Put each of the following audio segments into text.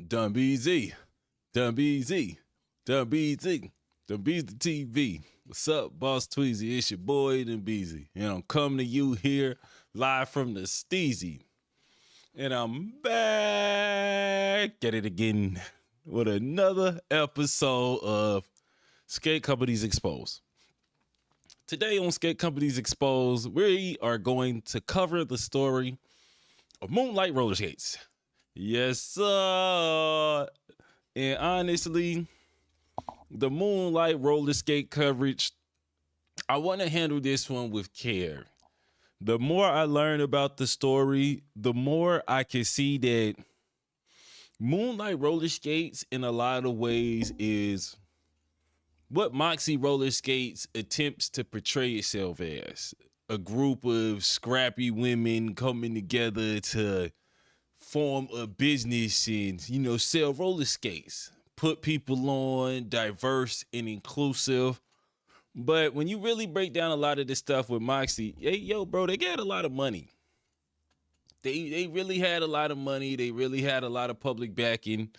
Done BZ, Done BZ, Done BZ, Done BZ TV. What's up, Boss Tweezy? It's your boy, Done BZ. And I'm coming to you here live from the Steezy. And I'm back at it again with another episode of Skate Companies Exposed. Today on Skate Companies Exposed, we are going to cover the story of Moonlight roller skates. Yes, sir. And honestly, the Moonlight roller skate coverage, I want to handle this one with care. The more I learn about the story, the more I can see that Moonlight roller skates in a lot of ways is what Moxie roller skates attempts to portray itself as. A group of scrappy women coming together to form a business and, sell roller skates, put people on, diverse and inclusive. But when you really break down a lot of this stuff with Moxie, bro, they got a lot of money. They really had a lot of money. They really had a lot of public backing.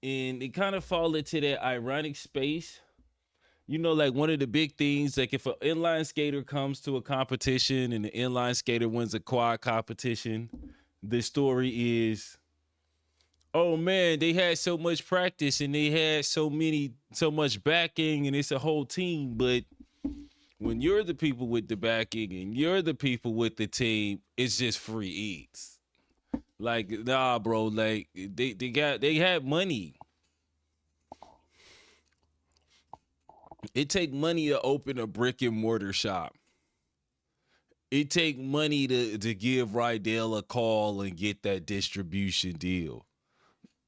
And they kind of fall into that ironic space. Like one of the big things, like if an inline skater comes to a competition and the inline skater wins a quad competition, the story is, oh man, they had so much practice and they had so much backing and it's a whole team. But when you're the people with the backing and you're the people with the team, it's just free eats. Like, nah, bro, like they had money. It take money to open a brick and mortar shop. It take money to give Rydell a call and get that distribution deal.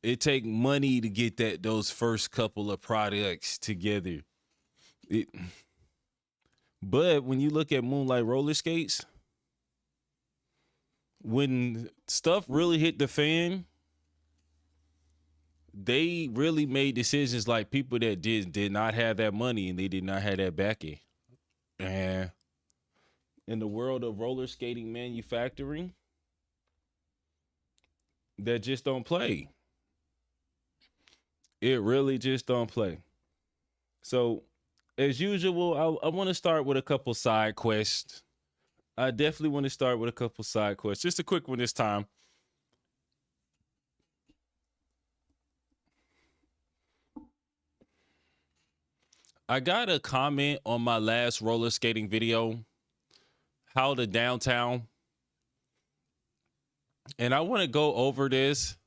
It take money to get those first couple of products together. But when you look at Moonlight roller skates, when stuff really hit the fan, they really made decisions like people that did not have that money and they did not have that backing. And in the world of roller skating manufacturing, that just don't play. It really just don't play. So, as usual, I want to start with a couple side quests. I definitely want to start with a couple side quests. Just a quick one this time. I got a comment on my last roller skating video, how to downtown. And I want to go over this.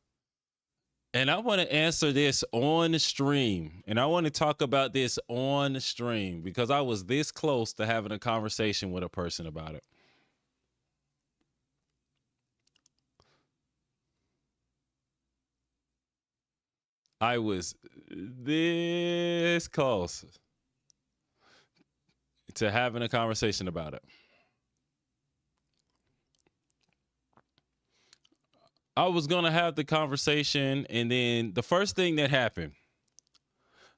And I want to answer this on the stream. And I want to talk about this on the stream because I was this close to having a conversation with a person about it. I was this close to having a conversation about it. I was going to have the conversation, and then the first thing that happened,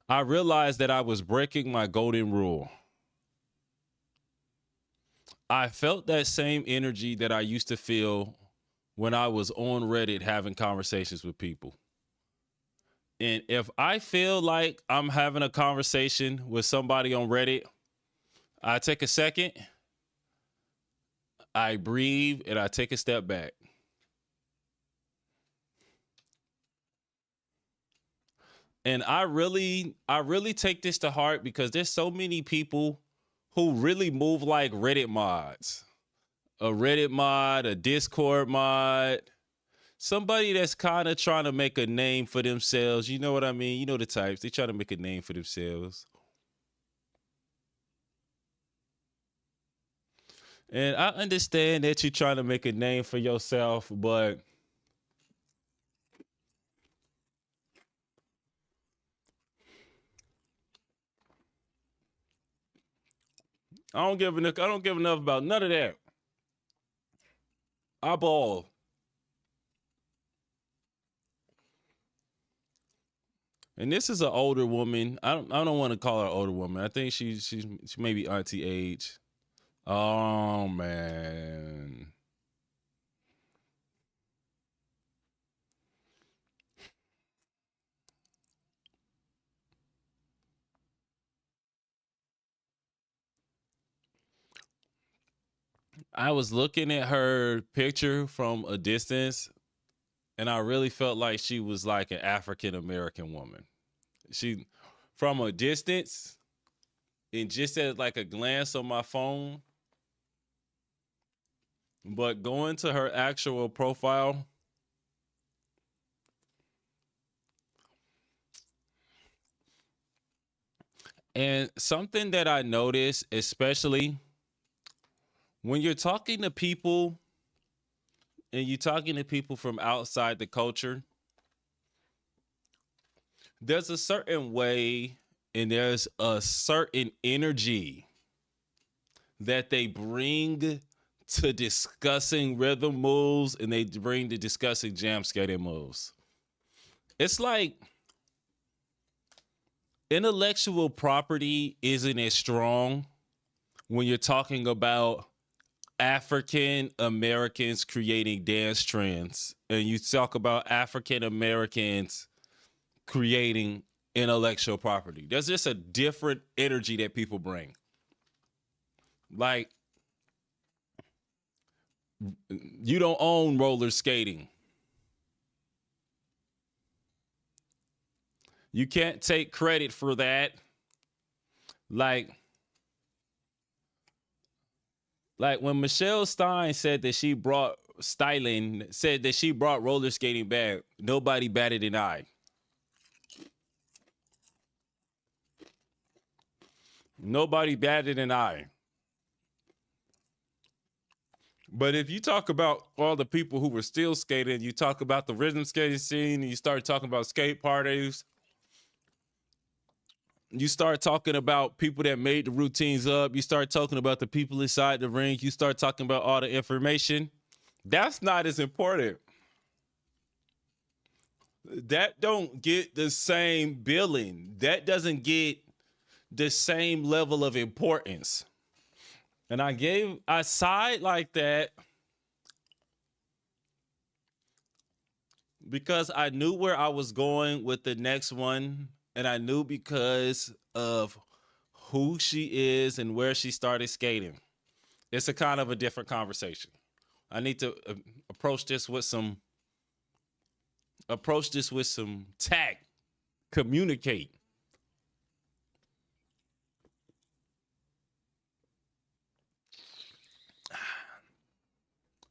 I realized that I was breaking my golden rule. I felt that same energy that I used to feel when I was on Reddit having conversations with people. And if I feel like I'm having a conversation with somebody on Reddit, I take a second, I breathe, and I take a step back. And I really take this to heart because there's so many people who really move like Reddit mods. A Reddit mod, a Discord mod, somebody that's kind of trying to make a name for themselves. You know what I mean? You know the types. They try to make a name for themselves. And I understand that you're trying to make a name for yourself, but I don't give enough about none of that. I ball. And this is an older woman. I don't want to call her an older woman. I think she may be auntie age. Oh man. I was looking at her picture from a distance, and I really felt like she was like an African American woman. She, from a distance, and just at like a glance on my phone, but going to her actual profile, and something that I noticed, especially when you're talking to people and you're talking to people from outside the culture, there's a certain way and there's a certain energy that they bring to discussing rhythm moves and they bring to discussing jam skating moves. It's like intellectual property isn't as strong when you're talking about African Americans creating dance trends and you talk about African Americans creating intellectual property. There's just a different energy that people bring. Like, you don't own roller skating. You can't take credit for that. Like, when Michelle Stein said that she brought roller skating back, nobody batted an eye. Nobody batted an eye. But if you talk about all the people who were still skating, you talk about the rhythm skating scene, and you start talking about skate parties, you start talking about people that made the routines up, you start talking about the people inside the ring, you start talking about all the information, that's not as important. That don't get the same billing. That doesn't get the same level of importance. And I sighed like that because I knew where I was going with the next one. And I knew because of who she is and where she started skating. It's a kind of a different conversation. I need to approach this with some tact, communicate.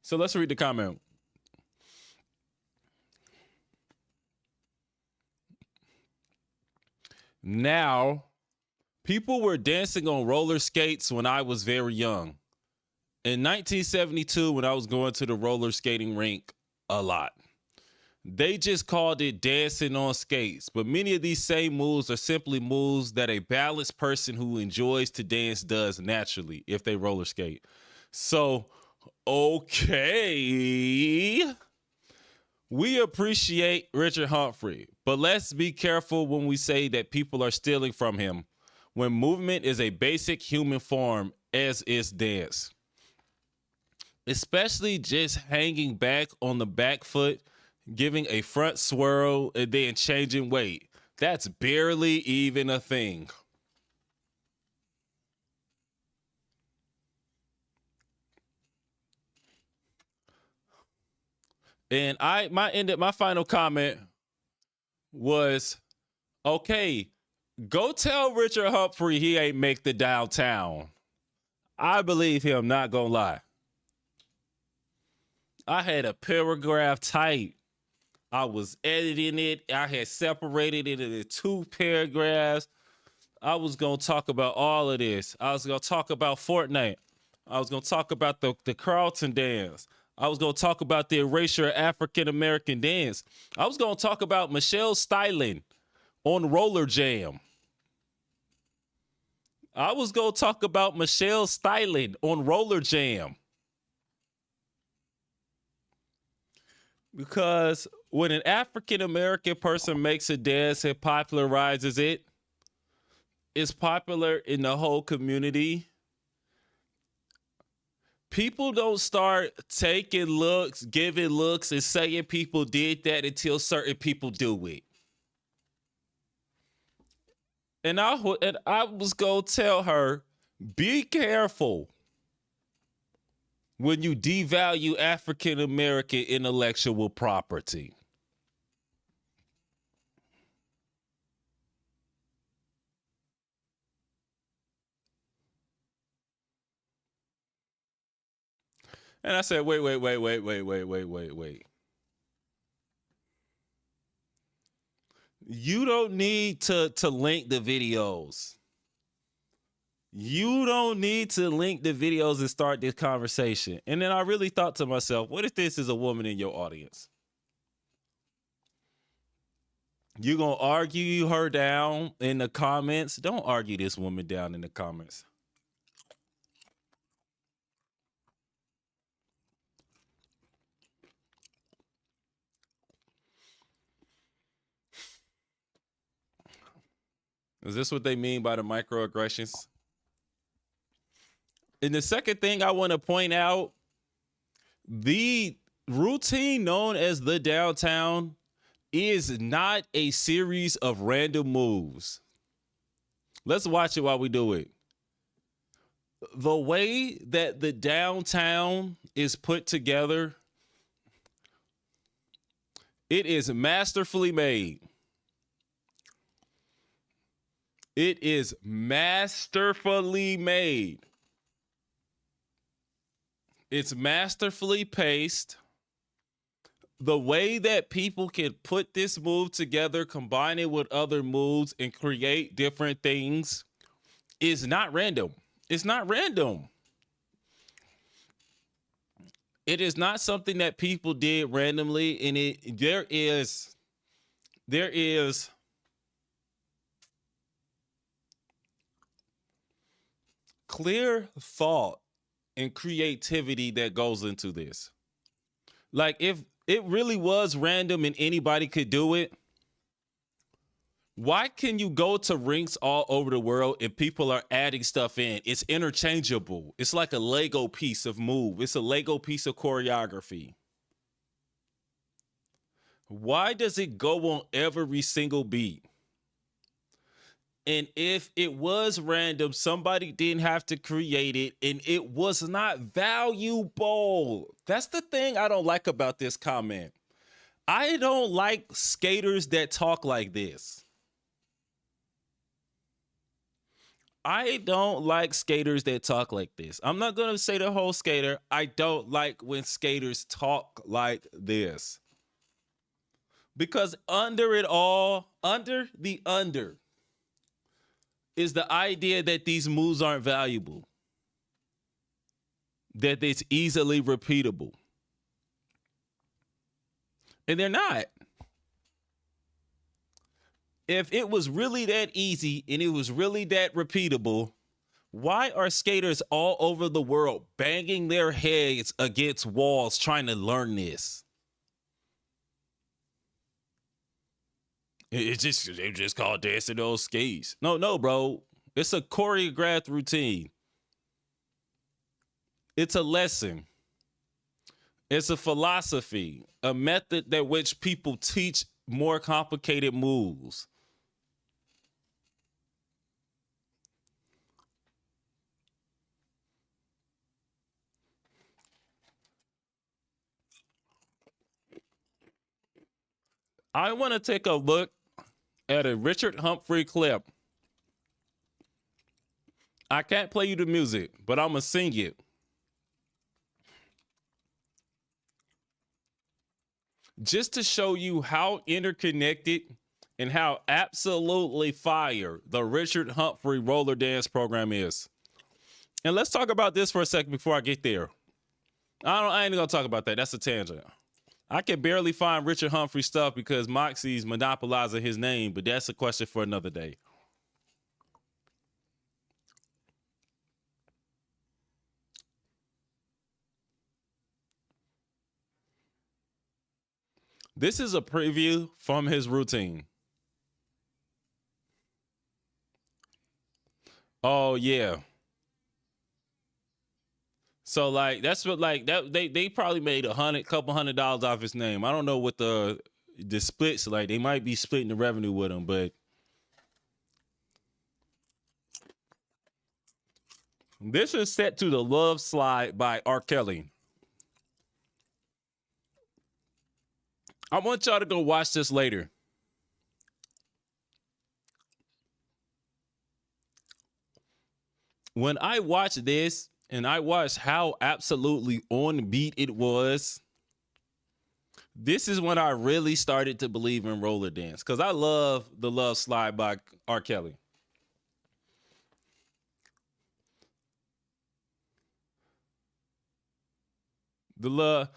So let's read the comment. Now, people were dancing on roller skates when I was very young. In 1972, when I was going to the roller skating rink a lot, they just called it dancing on skates. But many of these same moves are simply moves that a balanced person who enjoys to dance does naturally if they roller skate. So, okay. We appreciate Richard Humphrey, but let's be careful when we say that people are stealing from him when movement is a basic human form, as is dance. Especially just hanging back on the back foot, giving a front swirl, and then changing weight. That's barely even a thing. And my final comment was, okay, go tell Richard Humphrey he ain't make the downtown. I believe him, not gonna lie. I had a paragraph typed. I was editing it. I had separated it into two paragraphs. I was gonna talk about all of this. I was gonna talk about Fortnite. I was gonna talk about the Carlton dance. I was gonna talk about the erasure of African American dance. I was gonna talk about Michelle Styling on Roller Jam. I was gonna talk about Michelle Styling on Roller Jam. Because when an African American person makes a dance and popularizes it, it's popular in the whole community. People don't start taking looks, giving looks, and saying people did that until certain people do it. And I was gonna tell her, be careful. when you devalue African American intellectual property. And I said, wait. You don't need to link the videos. You don't need to link the videos and start this conversation. And then I really thought to myself, what if this is a woman in your audience? You gonna argue her down in the comments? Don't argue this woman down in the comments. Is this what they mean by the microaggressions? And the second thing I want to point out, the routine known as the downtown is not a series of random moves. Let's watch it while we do it. The way that the downtown is put together, it is masterfully made. It is masterfully made. It's masterfully paced. The way that people can put this move together, combine it with other moves, and create different things is not random. It's not random. It is not something that people did randomly, and there is clear thought and creativity that goes into this. Like, if it really was random and anybody could do it, why can you go to rinks all over the world and people are adding stuff in? It's interchangeable. It's like a Lego piece of move. It's a Lego piece of choreography. Why does it go on every single beat? And if it was random, somebody didn't have to create it, and it was not valuable. That's the thing I don't like about this comment. I don't like skaters that talk like this. I don't like skaters that talk like this. I'm not going to say the whole skater. I don't like when skaters talk like this. Because under it all, under is the idea that these moves aren't valuable, that it's easily repeatable. And they're not. If it was really that easy and it was really that repeatable, why are skaters all over the world banging their heads against walls trying to learn this? It's just called dancing those skates. No, bro. It's a choreographed routine. It's a lesson. It's a philosophy, a method that which people teach more complicated moves. I want to take a look at a Richard Humphrey clip. I can't play you the music, but I'm going to sing it. Just to show you how interconnected and how absolutely fire the Richard Humphrey roller dance program is. And let's talk about this for a second before I get there. I ain't going to talk about that. That's a tangent. I can barely find Richard Humphrey stuff because Moxie's monopolizing his name, but that's a question for another day. This is a preview from his routine. Oh yeah. So like that's what like that they probably made couple $100 off his name. I don't know what the splits like. They might be splitting the revenue with him, but This is set to the Love Slide by R. Kelly. I want y'all to go watch this later. When I watched this and I watched how absolutely on beat it was, this is when I really started to believe in roller dance, because I love the Love Slide by R. Kelly. The love,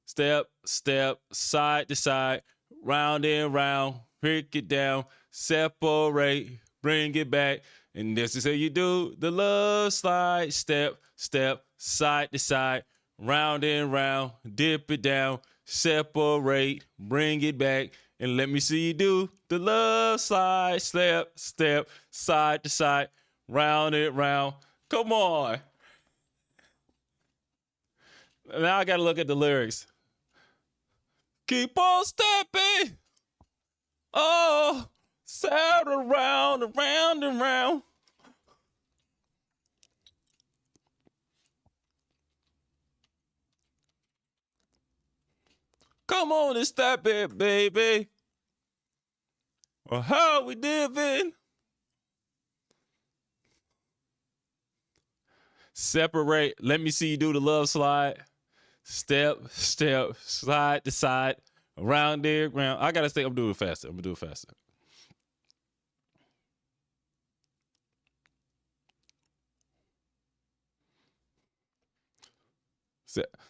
step, step, side to side, round and round, break it down, separate, bring it back. And this is how you do the love slide, step, step, side to side, round and round, dip it down, separate, bring it back. And let me see you do the love slide, step, step, side to side, round and round. Come on. Now I got to look at the lyrics. Keep on stepping. Oh, sail around, around and round. Come on and step it, baby. Or how we living. Separate. Let me see you do the love slide. Step, step, side to side, around there, round. I gotta say, I'm doing it faster. I'm gonna do it faster.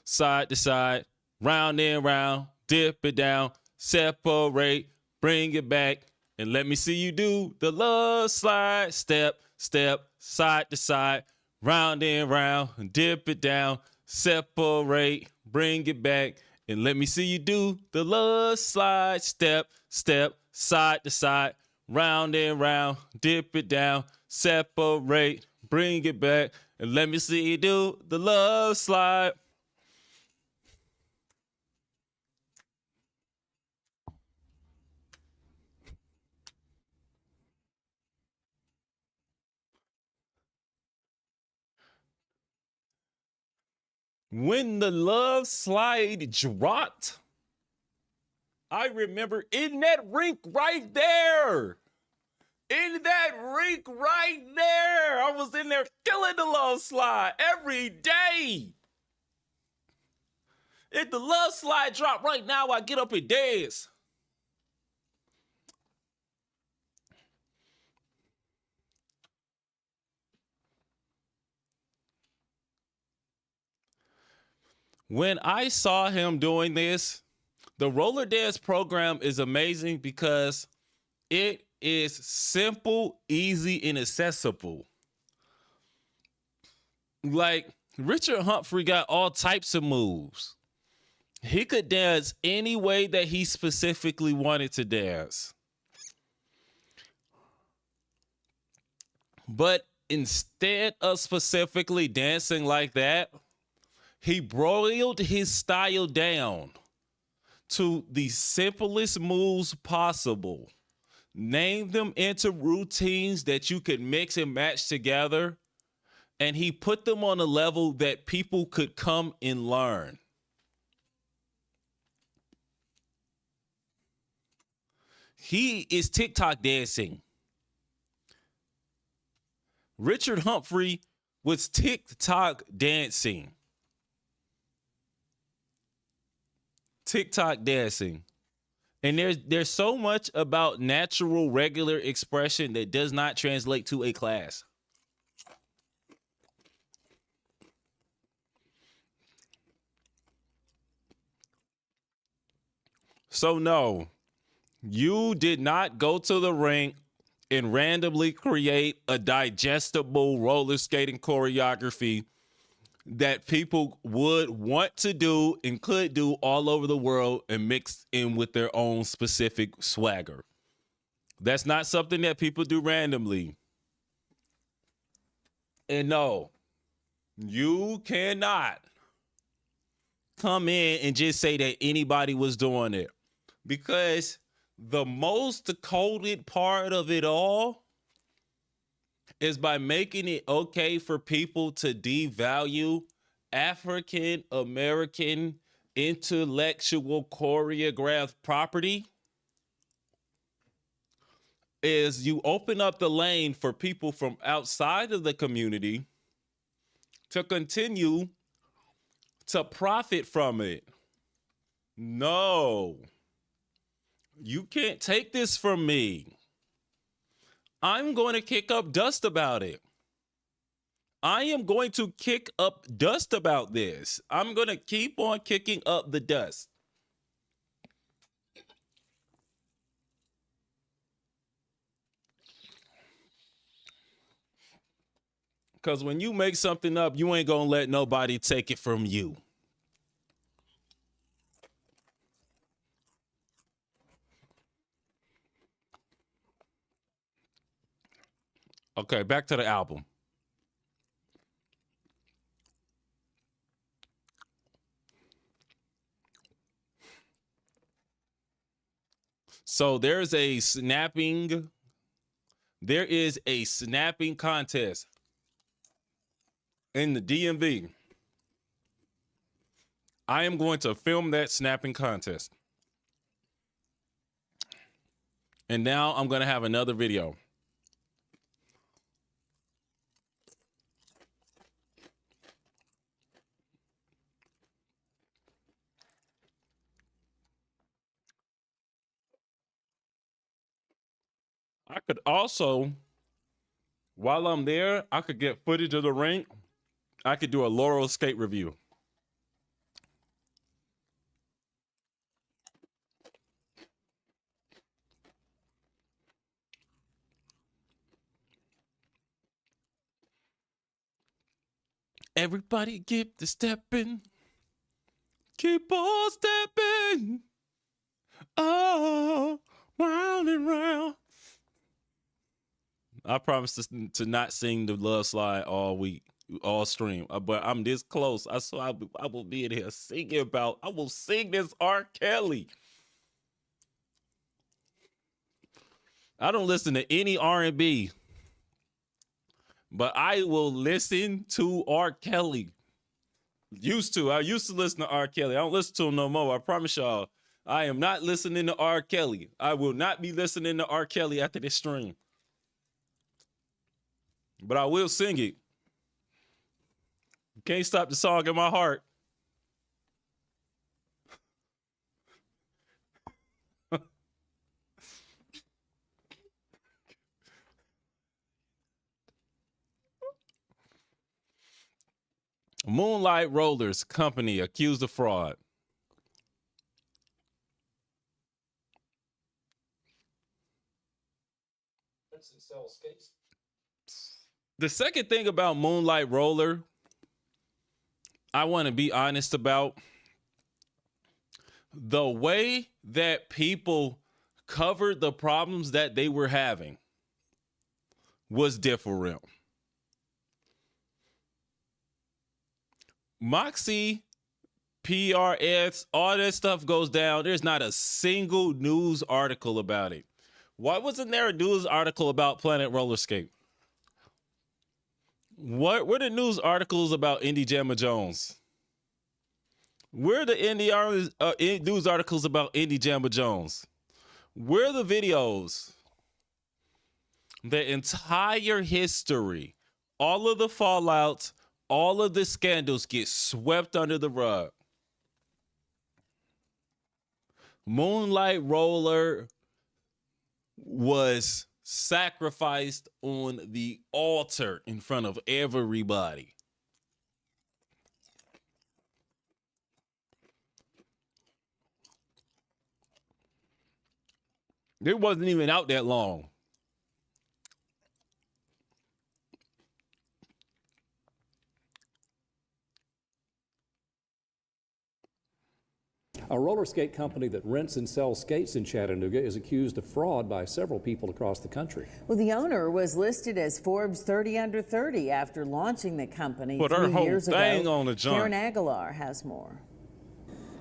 Side to side, round and round, dip it down, separate, bring it back, and let me see you do the love slide. Step, step, side to side, round and round, dip it down, separate, bring it back, and let me see you do the love slide. Step, step, side to side, round and round, dip it down, separate, bring it back, and let me see you do the love slide. When the love slide dropped, I remember in that rink right there. In that rink right there. I was in there killing the love slide every day. If the love slide drop right now, I get up and dance. When I saw him doing this, the roller dance program is amazing because it is simple, easy, and accessible. Like, Richard Humphrey got all types of moves. He could dance any way that he specifically wanted to dance. But instead of specifically dancing like that, he broiled his style down to the simplest moves possible. Named them into routines that you could mix and match together. And he put them on a level that people could come and learn. He is TikTok dancing. Richard Humphrey was TikTok dancing. TikTok dancing. And there's so much about natural, regular expression that does not translate to a class. So no, you did not go to the rink and randomly create a digestible roller skating choreography that people would want to do and could do all over the world and mix in with their own specific swagger. That's not something that people do randomly. And no, you cannot come in and just say that anybody was doing it, because the most coded part of it all is by making it okay for people to devalue African American intellectual choreographed property. Is you open up the lane for people from outside of the community to continue to profit from it. No, you can't take this from me. I'm going to kick up dust about it. I am going to kick up dust about this. I'm going to keep on kicking up the dust. Because when you make something up, you ain't going to let nobody take it from you. Okay, back to the album. So there is a snapping contest in the DMV. I am going to film that snapping contest. And now I'm going to have another video. I could also, while I'm there, I could get footage of the rink. I could do a Laurel skate review. Everybody keep the stepping. Keep on stepping. Oh, round and round. I promise to not sing the love slide all week, all stream. But I'm this close. I will be in here singing about. I will sing this R. Kelly. I don't listen to any R&B, but I will listen to R. Kelly. I used to listen to R. Kelly. I don't listen to him no more. I promise y'all, I am not listening to R. Kelly. I will not be listening to R. Kelly after this stream. But I will sing it. Can't stop the song in my heart. Moonlight Rollers Company accused of fraud. The second thing about Moonlight Roller, I want to be honest about the way that people covered the problems that they were having was different. Moxie, PRS, all that stuff goes down. There's not a single news article about it. Why wasn't there a news article about Planet Roller Skate? What were the news articles about Indy Jamma Jones? Where are the news articles about Indy Jamma Jones? Where are the videos? The entire history, all of the fallouts, all of the scandals get swept under the rug. Moonlight Roller was sacrificed on the altar in front of everybody. It wasn't even out that long. A roller skate company that rents and sells skates in Chattanooga is accused of fraud by several people across the country. Well, the owner was listed as Forbes 30 under 30 after launching the company Put her 3 whole years thing ago. on the joint. Karen Aguilar has more.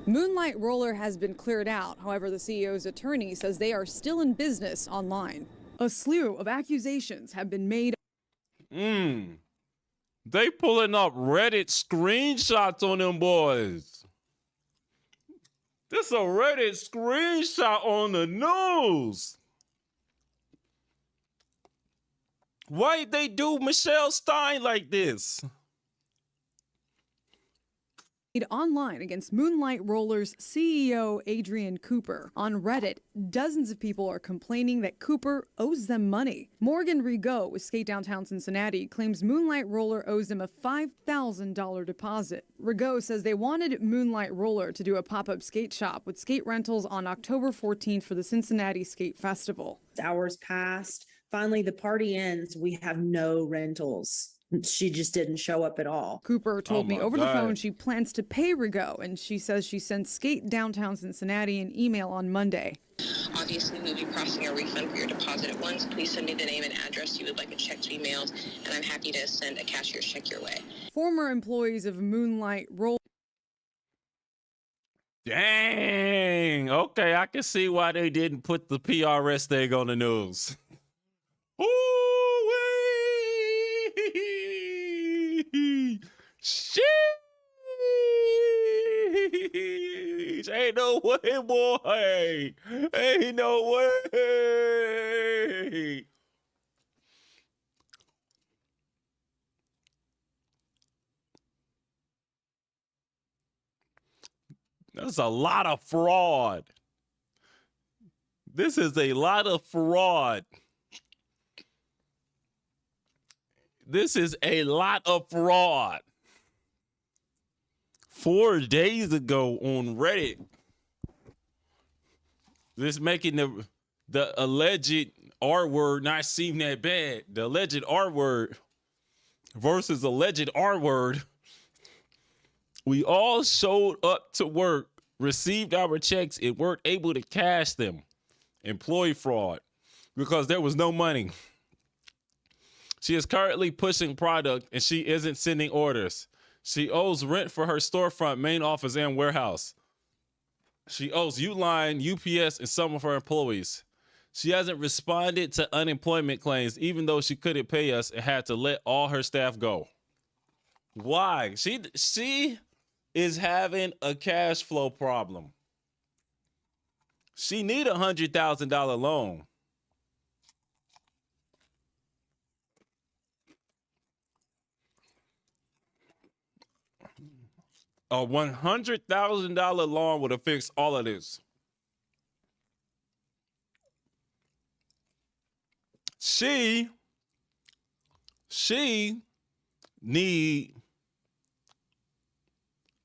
Moonlight Roller has been cleared out. However, the CEO's attorney says they are still in business online. A slew of accusations have been made. They pulling up Reddit screenshots on them boys. This a Reddit screenshot on the news. Why'd they do Michelle Stein like this? Online against Moonlight Roller's CEO Adrian Cooper. On Reddit, dozens of people are complaining that Cooper owes them money. Morgan Rigaud with Skate Downtown Cincinnati claims Moonlight Roller owes them a $5,000 deposit. Rigaud says they wanted Moonlight Roller to do a pop-up skate shop with skate rentals on October 14th for the Cincinnati Skate Festival. Hours passed. Finally, the party ends. We have no rentals. She just didn't show up at all. Cooper told me over the phone she plans to pay Rigaud, and she says she sent Skate Downtown Cincinnati an email on Monday. Obviously, we'll be processing a refund for your deposit at once. Please send me the name and address you would like a check to be mailed, and I'm happy to send a cashier's check your way. Former employees of Moonlight Roller. Dang. Okay, I can see why they didn't put the PRS thing on the news. Ooh-wee. Sheesh. Ain't no way, boy. Ain't no way. That's a lot of fraud. This is a lot of fraud. This is a lot of fraud. 4 days ago on Reddit, this making the alleged R word not seem that bad. The alleged R word versus alleged R word. We all showed up to work, received our checks, and weren't able to cash them. Employee fraud because there was no money. She is currently pushing product and she isn't sending orders. She owes rent for her storefront, main office, and warehouse. She owes Uline, UPS, and some of her employees. She hasn't responded to unemployment claims, even though she couldn't pay us and had to let all her staff go. Why? She is having a cash flow problem. She need $100,000 loan. A $100,000 loan would have fixed all of this. She need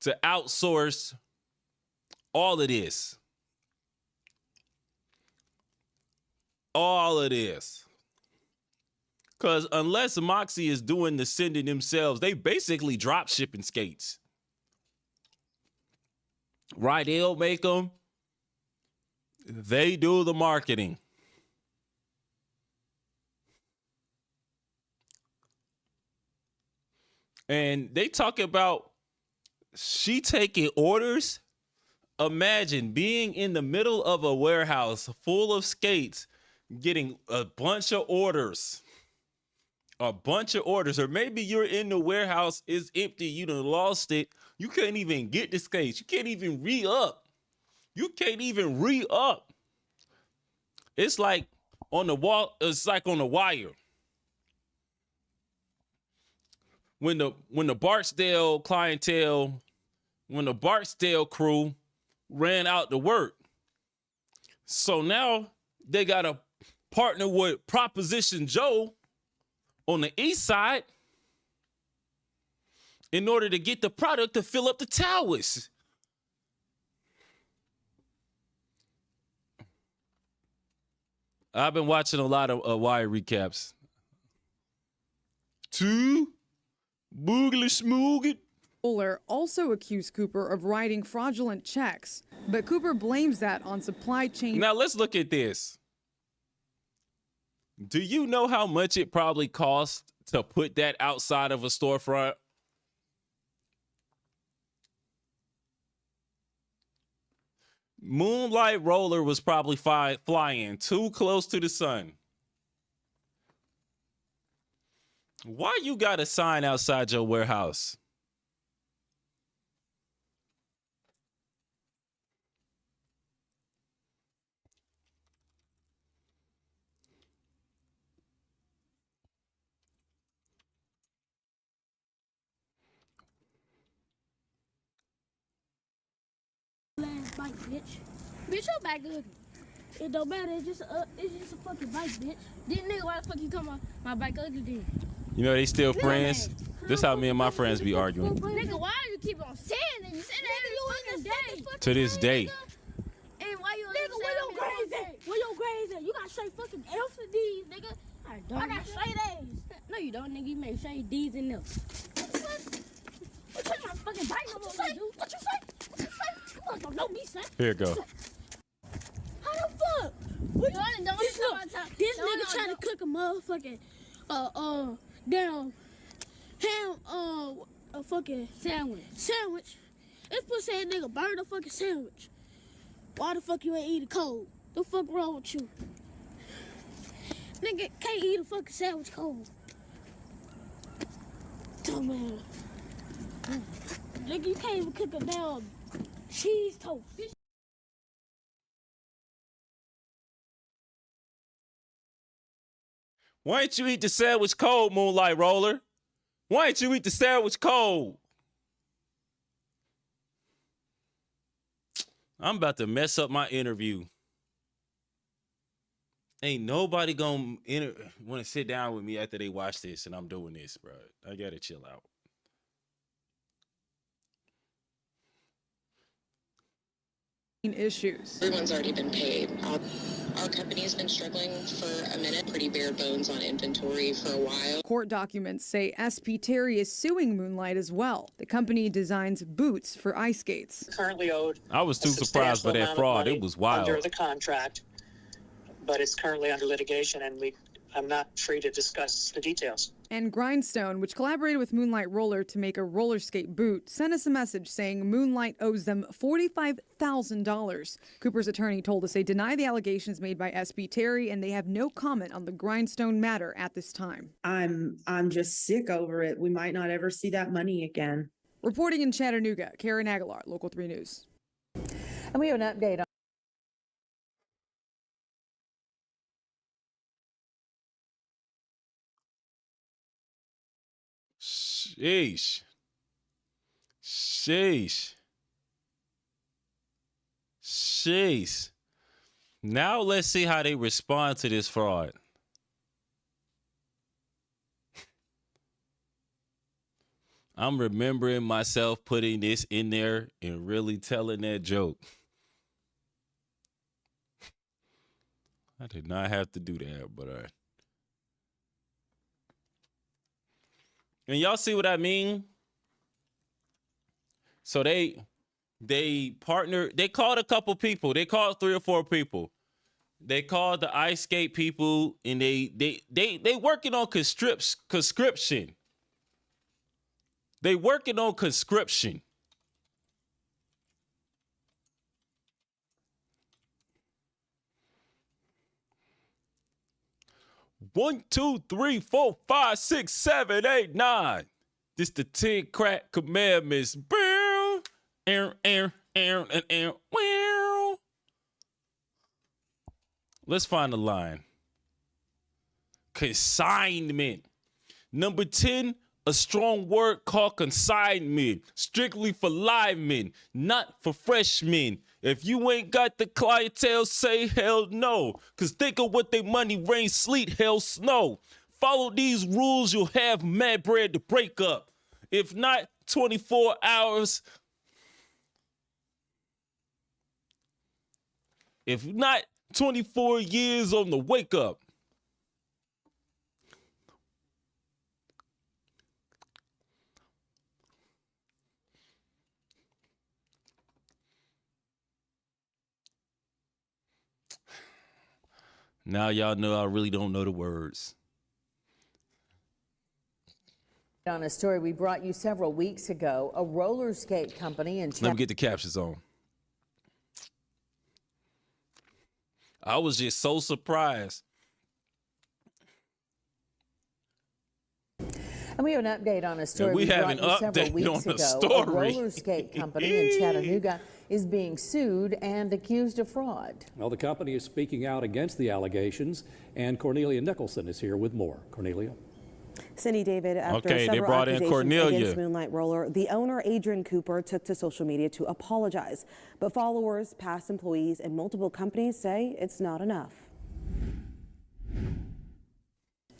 to outsource all of this. All of this. Because unless Moxie is doing the sending themselves, they basically drop shipping skates. Right, they'll make them. They do the marketing. And they talk about she taking orders. Imagine being in the middle of a warehouse full of skates, getting a bunch of orders. Or maybe you're in the warehouse, it's empty, you done lost it. You can't even get the skates. You can't even re-up. It's like on the wall, it's like on the wire. When the Barksdale clientele, when the Barksdale crew ran out to work. So now they got to partner with Proposition Joe on the east side in order to get the product to fill up the towers. I've been watching a lot of wire recaps. Two, boogly smoogin. Roller also accused Cooper of writing fraudulent checks, but Cooper blames that on supply chain. Now let's look at this. Do you know how much it probably costs to put that outside of a storefront? Moonlight Roller was probably flying too close to the sun. Why you got a sign outside your warehouse? Last bike, bitch. Bitch, your back ugly. It don't matter. It's just a fucking bike, bitch. Then nigga, why the fuck you come on my bike ugly then? You know they still friends. This how me and my friends be arguing Nigga, why you keep on saying that? You say that every fucking day. to this day. And why you nigga, where your grades at? Where your grades at? You got straight fucking F's and D's, nigga. I got straight A's. No, you don't, nigga. You made straight D's and F's. What you my fucking bike no more, dude? What you say? Come on, don't know me, son. Here you go. How the fuck? What this nigga trying to cook a motherfucking damn ham a fucking sandwich. This pussy ass nigga burn a fucking sandwich. Why the fuck you ain't eat it cold? The fuck wrong with you? Nigga can't eat a fucking sandwich cold. Dumbass. Nigga, you can't even cook a damn cheese toast. Why ain't you eat the sandwich cold, Moonlight Roller? Why ain't you eat the sandwich cold? I'm about to mess up my interview. Ain't nobody gonna want to sit down with me after they watch this and I'm doing this, bro. I gotta chill out. Issues. Everyone's already been paid. Our company has been struggling for a minute, pretty bare bones on inventory for a while. Court documents say SP Terry is suing Moonlight as well. The company designs boots for ice skates. Currently owed. I was too surprised by that fraud. It was wild. Under the contract, but it's currently under litigation, and I'm not free to discuss the details. And Grindstone, which collaborated with Moonlight Roller to make a roller skate boot, sent us a message saying Moonlight owes them $45,000. Cooper's attorney told us they deny the allegations made by SP Terry and they have no comment on the Grindstone matter at this time. I'm just sick over it. We might not ever see that money again. Reporting in Chattanooga, Karen Aguilar, Local 3 News. And we have an update on Sheesh. Sheesh. Sheesh. Now let's see how they respond to this fraud. I'm remembering myself putting this in there and really telling that joke. I did not have to do that, but and y'all see what I mean? So they partnered, they called a couple people. They called 3 or 4 people. They called the ice skate people and they working on conscription. They working on conscription. One, 2, 3, 4, 5, 6, 7, 8, 9. This the 10 crack commandments. Let's find the line. Consignment. Number 10, a strong word called consignment. Strictly for live men, not for freshmen. If you ain't got the clientele, say hell no. Cause think of what they money, rain, sleet, hell, snow. Follow these rules, you'll have mad bread to break up. If not, 24 hours. If not, 24 years on the wake up. Now y'all know I really don't know the words. a story we brought you several weeks ago. A roller skate company in Let me get the captions on. I was just so surprised. And we have an update on a story we have brought an you several update weeks on the ago. story. A roller skate company in Chattanooga is being sued and accused of fraud. Well, the company is speaking out against the allegations, and Cornelia Nicholson is here with more. Cornelia. Cindy, David, after Okay, they several brought in accusations Cornelia. against Moonlight Roller, the owner, Adrian Cooper, took to social media to apologize. But followers, past employees, and multiple companies say it's not enough.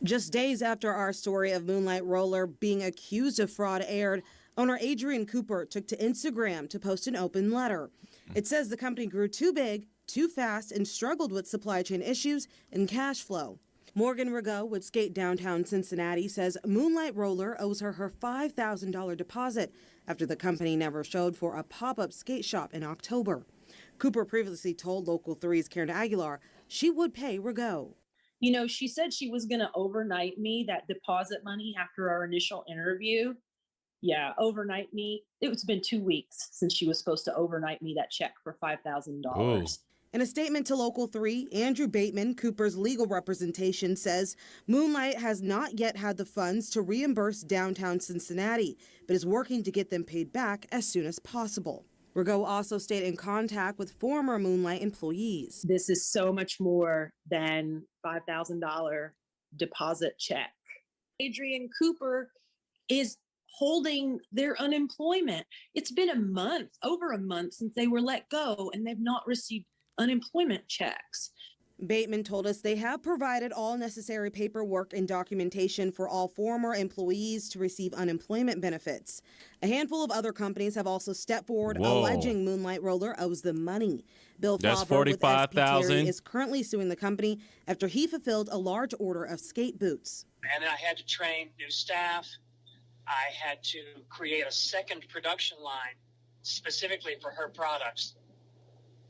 Just days after our story of Moonlight Roller being accused of fraud aired, owner Adrian Cooper took to Instagram to post an open letter. It says the company grew too big, too fast, and struggled with supply chain issues and cash flow. Morgan Rigaud with Skate Downtown Cincinnati says Moonlight Roller owes her $5,000 deposit after the company never showed for a pop-up skate shop in October. Cooper previously told Local 3's Karen Aguilar she would pay Rigaud. You know, she said she was going to overnight me that deposit money after our initial interview. Yeah, overnight me. It's been 2 weeks since she was supposed to overnight me that check for $5,000. In a statement to Local 3, Andrew Bateman, Cooper's legal representation, says Moonlight has not yet had the funds to reimburse downtown Cincinnati, but is working to get them paid back as soon as possible. Rigaud also stayed in contact with former Moonlight employees. This is so much more than $5,000 deposit check. Adrian Cooper is holding their unemployment. It's been a month, over a month since they were let go, and they've not received unemployment checks. Bateman told us they have provided all necessary paperwork and documentation for all former employees to receive unemployment benefits. A handful of other companies have also stepped forward alleging Moonlight Roller owes them money. Bill Favre with SP Terry is currently suing the company after he fulfilled a large order of skate boots. And I had to train new staff. I had to create a second production line specifically for her products.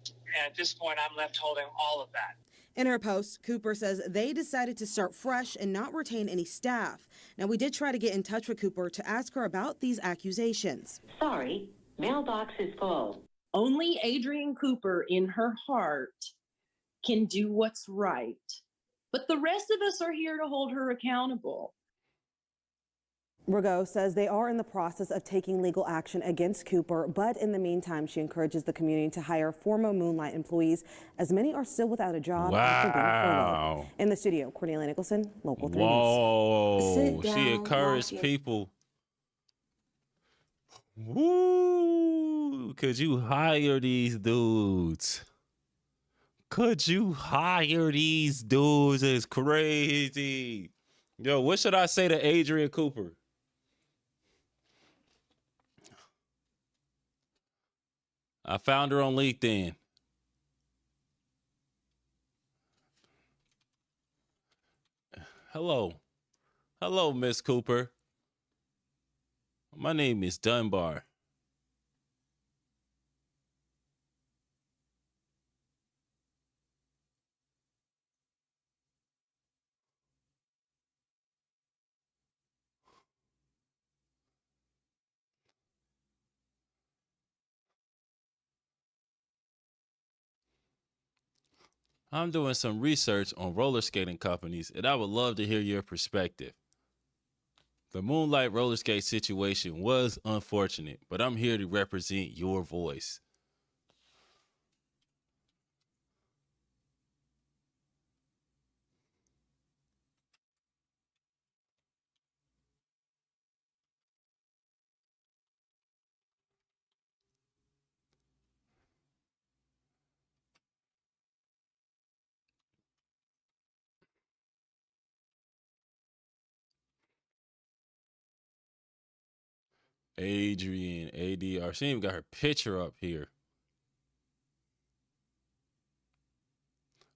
And at this point, I'm left holding all of that. In her post, Cooper says they decided to start fresh and not retain any staff. Now, we did try to get in touch with Cooper to ask her about these accusations. Sorry, mailbox is full. Only Adrian Cooper in her heart can do what's right. But the rest of us are here to hold her accountable. Rigaud says they are in the process of taking legal action against Cooper, but in the meantime, she encourages the community to hire former Moonlight employees, as many are still without a job after being furloughed. In the studio, Cornelia Nicholson, Local 3 News. Whoa, she encouraged people. Woo, could you hire these dudes? Could you hire these dudes? It's crazy. Yo, what should I say to Adrian Cooper? I found her on LinkedIn. Hello. Hello, Miss Cooper. My name is Dunbar. I'm doing some research on roller skating companies, and I would love to hear your perspective. The Moonlight roller skate situation was unfortunate, but I'm here to represent your voice. Adrian, ADR. She even got her picture up here.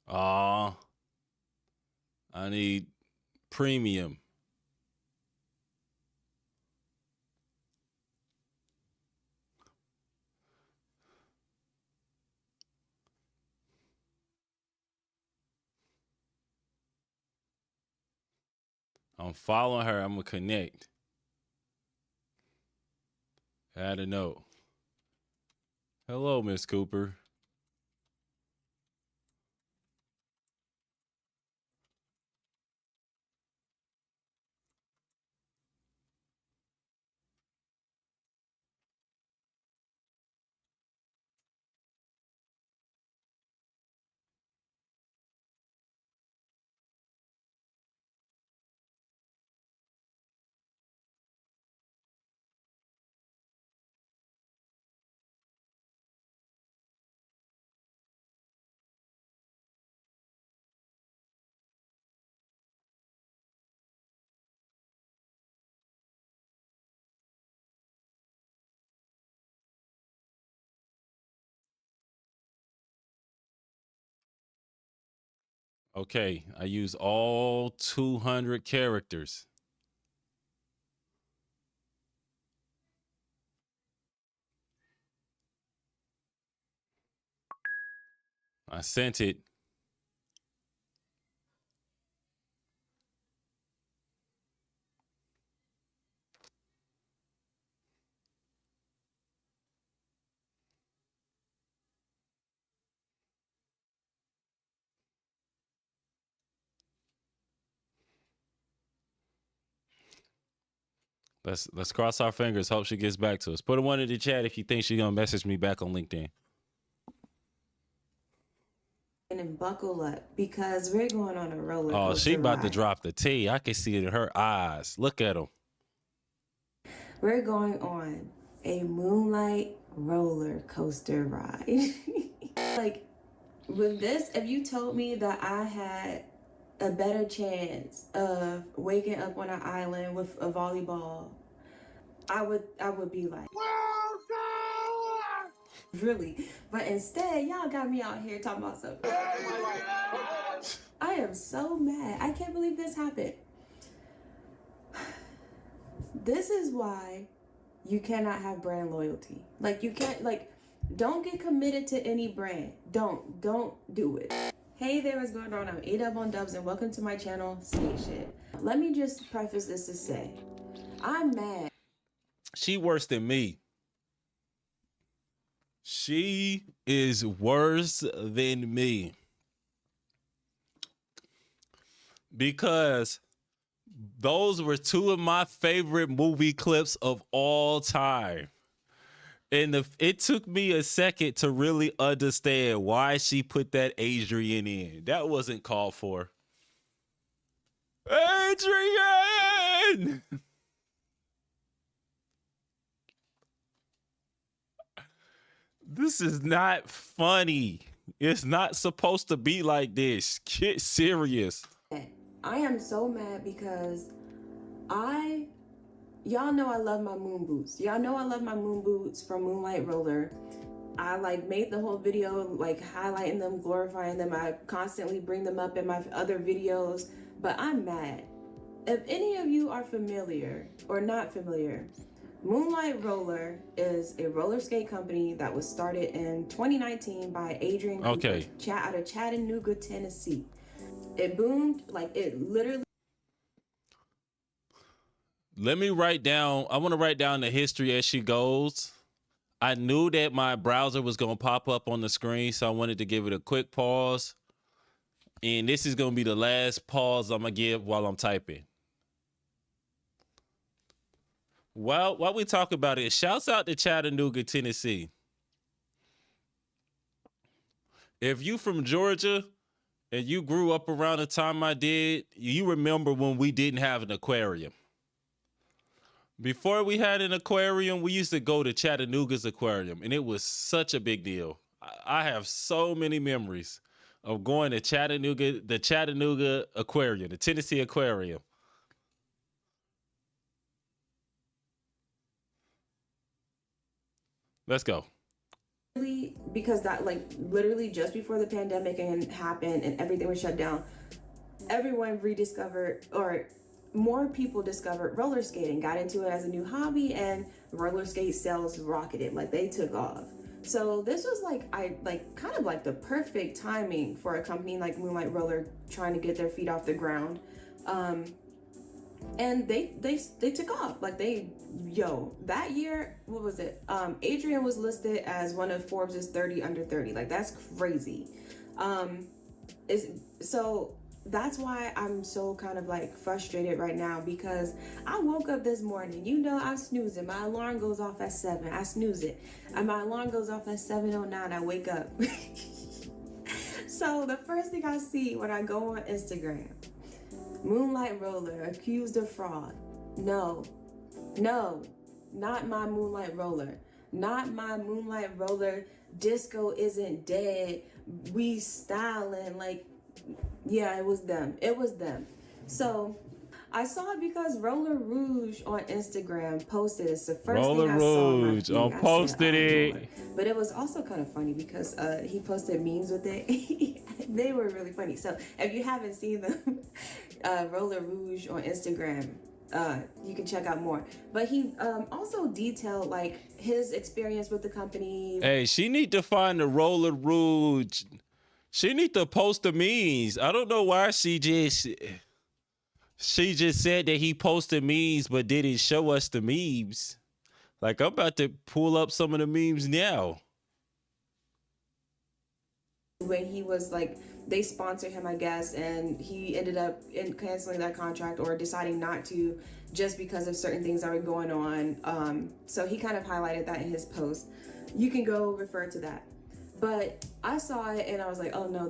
I need premium. I'm following her. I'm going to connect. Add a note. Hello, Miss Cooper. Okay, I use all 200 characters. I sent it. Let's cross our fingers. Hope she gets back to us. Put a one in the chat if you think she's gonna message me back on LinkedIn. And buckle up because we're going on a roller coaster Oh, she about to ride. drop the T. I can see it in her eyes. Look at them. We're going on a Moonlight roller coaster ride. Like with this, if you told me that I had a better chance of waking up on an island with a volleyball, I would be like, really? But instead, y'all got me out here talking about something. I am so mad. I can't believe this happened. This is why you cannot have brand loyalty. Like you can't, like, don't get committed to any brand. Don't do it. Hey there, what's going on? I'm A-Dub on Dubs and welcome to my channel, Skate Shit. Let me just preface this to say, I'm mad. She worse than me. She is worse than me. Because those were two of my favorite movie clips of all time. And it took me a second to really understand why she put that Adrian in. That wasn't called for. Adrian! This is not funny. It's not supposed to be like this. Get serious. I am so mad because y'all know I love my moon boots. Y'all know I love my moon boots from Moonlight Roller. I like made the whole video like highlighting them, glorifying them. I constantly bring them up in my other videos, but I'm mad. If any of you are familiar or not familiar, Moonlight Roller is a roller skate company that was started in 2019 by Adrian Cooper, out of Chattanooga, Tennessee. It boomed, like it literally. Let me write down, I want to write down the history as she goes. I knew that my browser was going to pop up on the screen, so I wanted to give it a quick pause. And this is going to be the last pause I'm going to give while I'm typing. While we talk about it, shouts out to Chattanooga, Tennessee. If you from Georgia and you grew up around the time I did, you remember when we didn't have an aquarium. Before we had an aquarium, we used to go to Chattanooga's aquarium, and it was such a big deal. I have so many memories of going to Chattanooga, the Chattanooga Aquarium, the Tennessee Aquarium. Let's go. Because that, like, literally just before the pandemic happened and everything was shut down, everyone rediscovered, or more people discovered roller skating, got into it as a new hobby, and roller skate sales rocketed. Like, they took off. So this was kind of like the perfect timing for a company like Moonlight Roller trying to get their feet off the ground. And they took off. Like that year, what was it? Adrian was listed as one of Forbes' 30 under 30. Like, that's crazy. So that's why I'm so kind of like frustrated right now, because I woke up this morning, you know, I'm snoozing. My alarm goes off at 7. I snooze it. And my alarm goes off at 7:09. I wake up. So the first thing I see when I go on Instagram, Moonlight Roller accused of fraud. No, not my Moonlight Roller. Not my Moonlight Roller. Disco isn't dead. We styling. Like, yeah, it was them. So I saw it because Roller Rouge on Instagram posted. It's the first Roller thing I saw on my Rouge feed. I said, posted "Oh, it. Lord." But it was also kind of funny because he posted memes with it. They were really funny. So if you haven't seen them, Roller Rouge on Instagram, you can check out more. But he also detailed like his experience with the company. Hey, she need to find the Roller Rouge. She need to post the memes. I don't know why she just said that he posted memes but didn't show us the memes. Like, I'm about to pull up some of the memes now. When he was like, they sponsored him, I guess, and he ended up canceling that contract or deciding not to just because of certain things that were going on. So he kind of highlighted that in his post. You can go refer to that. But I saw it and I was like, oh no,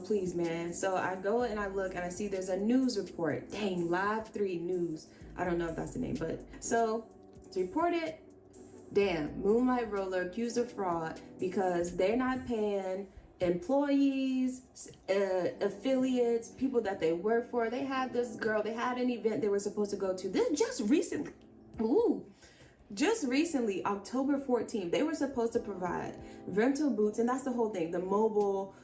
please, man. So I go and I look and I see there's a news report. Dang, Live 3 News. I don't know if that's the name, but so it's reported. Damn, Moonlight Roller accused of fraud because they're not paying employees, affiliates, people that they work for. They had this girl, they had an event they were supposed to go to. This just recently, October 14th, they were supposed to provide rental boots, and that's the whole thing, the mobile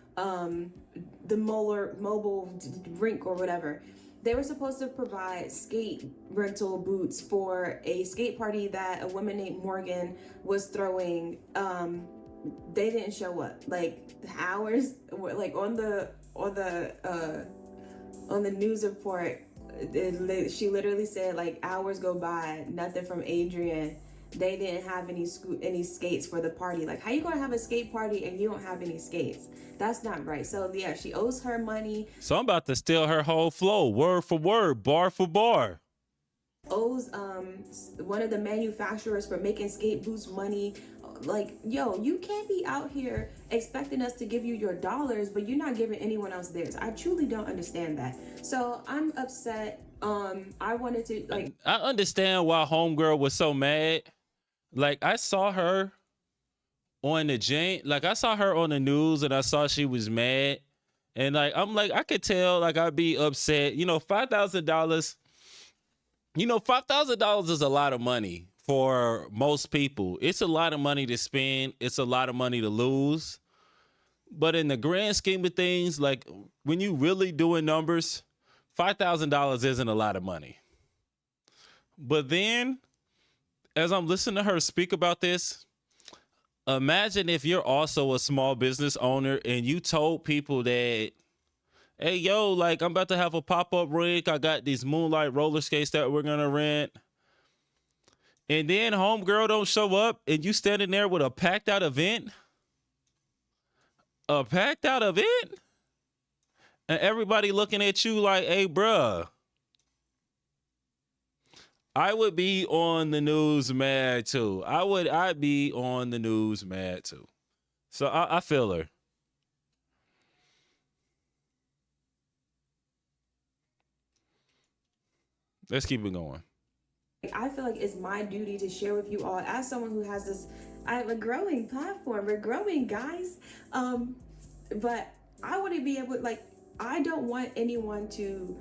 rink or whatever. They were supposed to provide skate rental boots for a skate party that a woman named Morgan was throwing. They didn't show up. Like the hours, like on the news report, she literally said like hours go by, nothing from Adrian. They didn't have any skates for the party. Like, how you gonna have a skate party and you don't have any skates? That's not right. So yeah, she owes her money. So I'm about to steal her whole flow, word for word, bar for bar. Owes one of the manufacturers for making skate boots money. Like, yo, you can't be out here expecting us to give you your dollars, but you're not giving anyone else theirs. I truly don't understand that. So I'm upset. I wanted to like. I understand why homegirl was so mad. Like, I saw her on I saw her on the news and I saw she was mad. And like, I'm like, I could tell, like, I'd be upset. $5,000. $5,000 is a lot of money for most people. It's a lot of money to spend. It's a lot of money to lose. But in the grand scheme of things, like when you really doing numbers, $5,000 isn't a lot of money. But then, as I'm listening to her speak about this, imagine if you're also a small business owner and you told people that, hey, yo, like, I'm about to have a pop-up rink. I got these Moonlight roller skates that we're going to rent. And then homegirl don't show up and you standing there with a packed out event. A packed out event? And everybody looking at you like, hey, bruh. I would be on the news mad too. I'd be on the news mad too. So I feel her. Let's keep it going. I feel like it's my duty to share with you all as someone who has this, I have a growing platform. We're growing, guys. But I want to be able, like, I don't want anyone to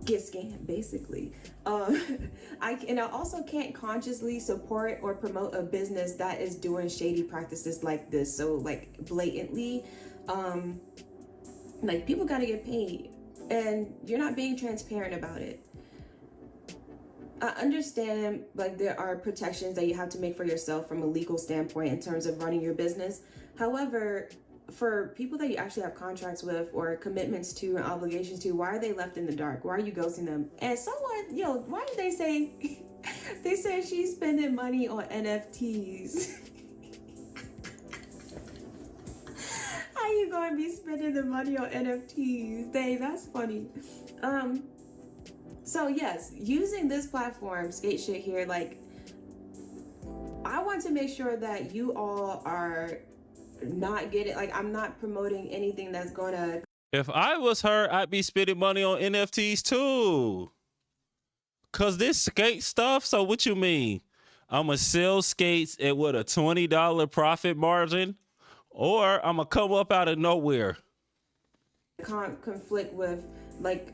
get scammed, basically. I also can't consciously support or promote a business that is doing shady practices like this. So like blatantly, like people got to get paid and you're not being transparent about it. I understand like there are protections that you have to make for yourself from a legal standpoint in terms of running your business. However, for people that you actually have contracts with or commitments to and obligations to, why are they left in the dark? Why are you ghosting them? And someone, why did they say, they said she's spending money on NFTs. How you going to be spending the money on NFTs? Dang, that's funny. So yes, using this platform, Skate Shit here, like, I want to make sure that you all are not getting, like, I'm not promoting anything that's gonna. If I was her, I'd be spending money on NFTs too. Cause this skate stuff, so what you mean? I'ma sell skates at what, a $20 profit margin? Or I'ma come up out of nowhere. conflict with, like,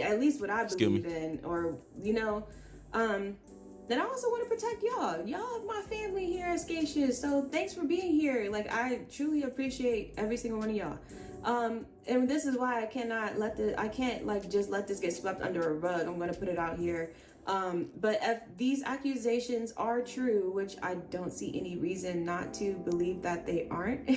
at least what I believe in, or, you know, then I also want to protect y'all. Y'all are my family here at Skate Shit, so thanks for being here. Like, I truly appreciate every single one of y'all. And this is why I can't like just let this get swept under a rug. I'm gonna put it out here. But if these accusations are true, which I don't see any reason not to believe that they aren't,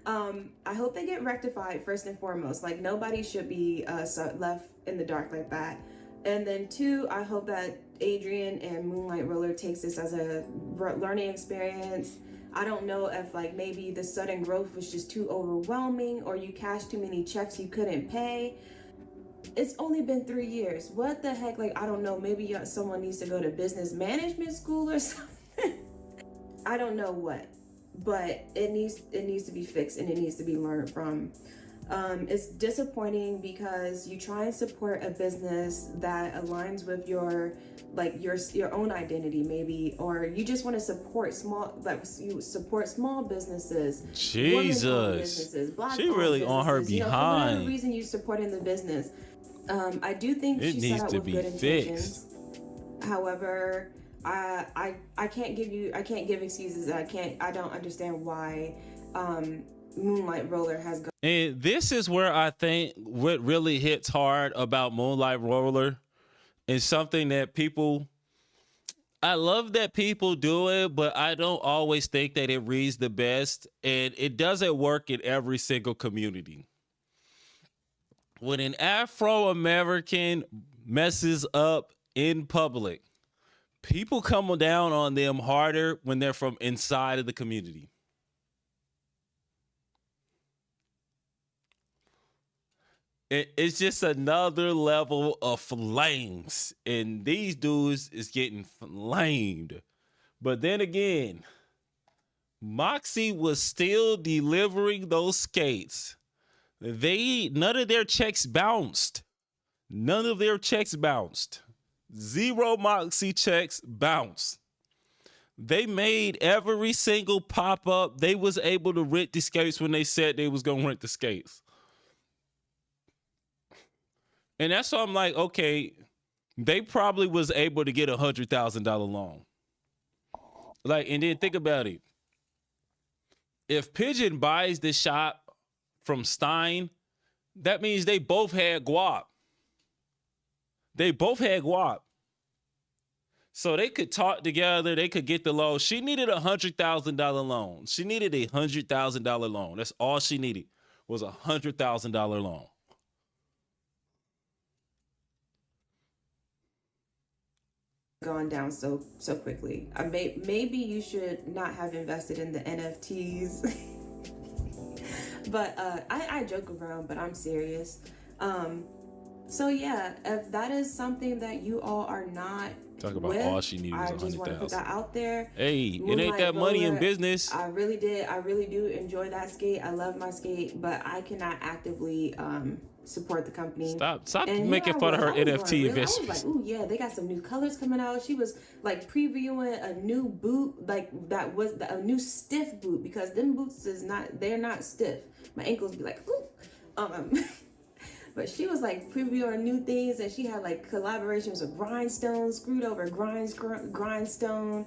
I hope they get rectified first and foremost. Like, nobody should be left in the dark like that. And then 2, I hope that Adrian and Moonlight Roller takes this as a learning experience. I don't know if, like, maybe the sudden growth was just too overwhelming, or you cashed too many checks you couldn't pay. It's only been 3 years. What the heck? Like, I don't know. Maybe someone needs to go to business management school or something. I don't know what, but it needs to be fixed, and it needs to be learned from. It's disappointing because you try and support a business that aligns with your own identity, maybe, or you just want to support small businesses. Jesus, businesses, she really on her you know, for behind. whatever reason you supporting the business. I do think It she needs set out to with be good fixed. intentions. However, I can't give excuses. I don't understand why Moonlight Roller has gone. And this is where I think what really hits hard about Moonlight Roller is something that I love that people do it, but I don't always think that it reads the best, and it doesn't work in every single community. When an Afro-American messes up in public, people come down on them harder when they're from inside of the community. It's just another level of flames, and these dudes is getting flamed. But then again, Moxie was still delivering those skates. None of their checks bounced. None of their checks bounced. 0 Moxie checks bounced. They made every single pop-up. They was able to rent the skates when they said they was gonna rent the skates. And that's why I'm like, okay, they probably was able to get $100,000 loan. Like, and then think about it. If Pigeon buys the shop from Stein, that means they both had guap. They both had guap. So they could talk together. They could get the loan. She needed $100,000 loan. She needed a $100,000 loan. That's all she needed was a $100,000 loan. Gone down so quickly. Maybe you should not have invested in the NFTs. But I joke around, but I'm serious. So yeah, if that is something that you all are not Talk about with, all she needed was I just want to put 100,000. that out there. Hey, it Moonlight ain't that money in Roller, business. I really do enjoy that skate. I love my skate, but I cannot actively support the company. Stop And making here fun of her I was NFT going, investments. I was like, ooh, yeah, they got some new colors coming out. She was like previewing a new boot, like that was a new stiff boot, because them boots they're not stiff. My ankles be like, ooh. But she was like previewing new things, and she had like collaborations with Grindstone, Screwed Over Grindstone.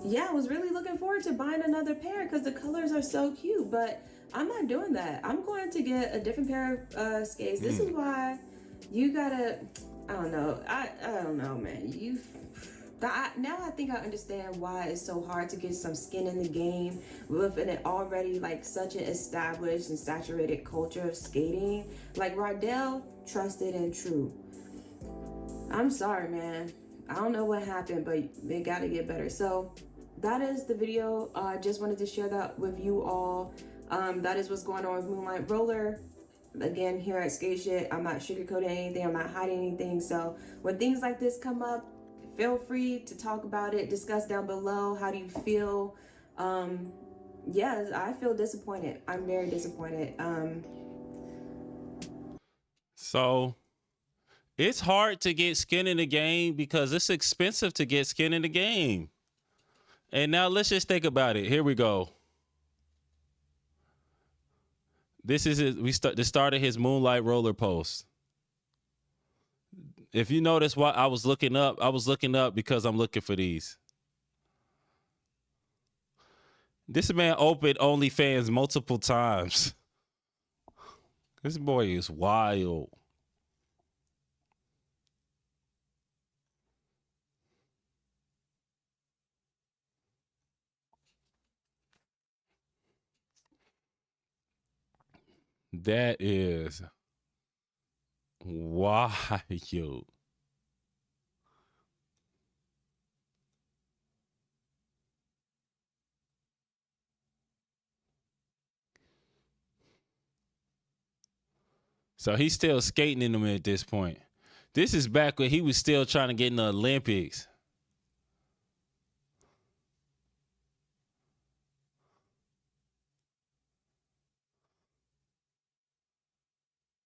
Yeah, I was really looking forward to buying another pair because the colors are so cute, but I'm not doing that. I'm going to get a different pair of skates. This is why you gotta, I don't know. I don't know, man. Now I think I understand why it's so hard to get some skin in the game within it already like such an established and saturated culture of skating. Like Rydell, trusted and true. I'm sorry, man. I don't know what happened, but they gotta get better. So that is the video. I just wanted to share that with you all. That is what's going on with Moonlight Roller. Again, here at Skate Shit, I'm not sugarcoating anything. I'm not hiding anything. So when things like this come up, feel free to talk about it, discuss down below. How do you feel? Yeah, I feel disappointed. I'm very disappointed. So it's hard to get skin in the game because it's expensive to get skin in the game. And now let's just think about it. Here we go. This is the start of his Moonlight roller post. If you notice what I was looking up because I'm looking for these. This man opened OnlyFans multiple times. This boy is wild. That is wild. So he's still skating in them at this point. This is back when he was still trying to get in the Olympics.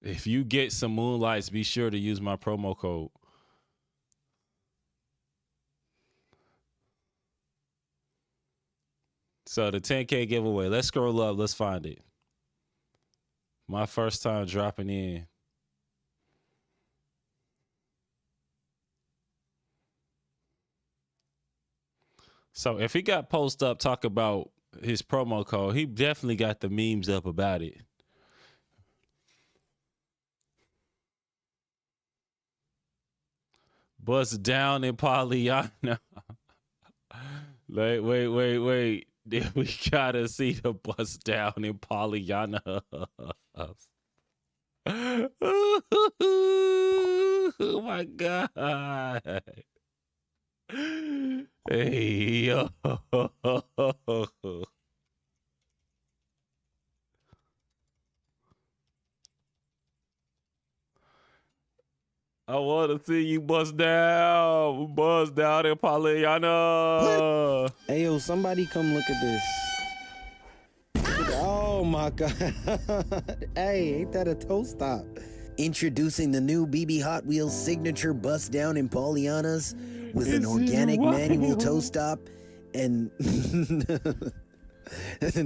If you get some Moonlights, be sure to use my promo code. So the 10K giveaway. Let's scroll up. Let's find it. My first time dropping in. So if he got post up talk about his promo code, he definitely got the memes up about it. Bust down in Pollyanna. Like, wait. We gotta see the bust down in Pollyanna. Oh my God. Hey, yo. I want to see you bust down in Pollyanna. Hey, yo, somebody come look at this. Oh, my God. Hey, ain't that a toe stop? Introducing the new BB Hot Wheels signature bust down in Pollyannas with an organic manual toe stop and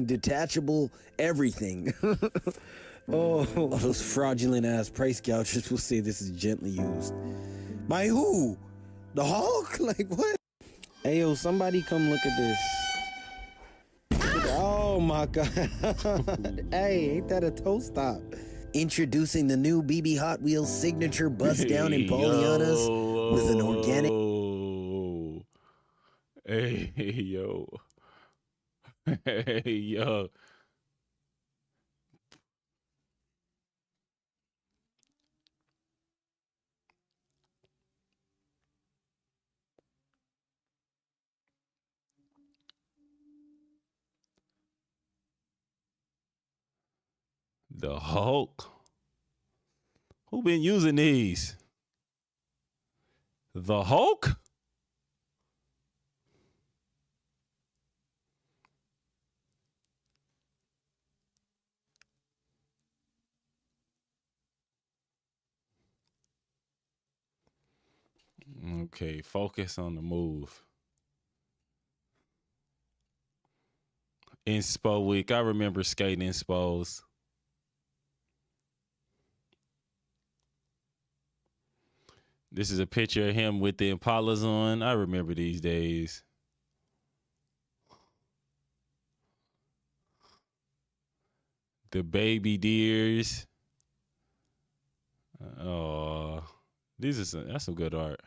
detachable everything. Oh, those fraudulent ass price gougers will say this is gently used. By who? The Hulk? Like what? Hey, yo, somebody come look at this. Oh my God. Hey, ain't that a toe stop? Introducing the new BB Hot Wheels signature bust down in Pollyannas with an organic. Hey, yo. Hey, yo. The Hulk. Who been using these? The Hulk? Okay, focus on the move. Inspo week. I remember skating inspos. This is a picture of him with the Impalas on. I remember these days. The baby deers. Oh, that's some good art.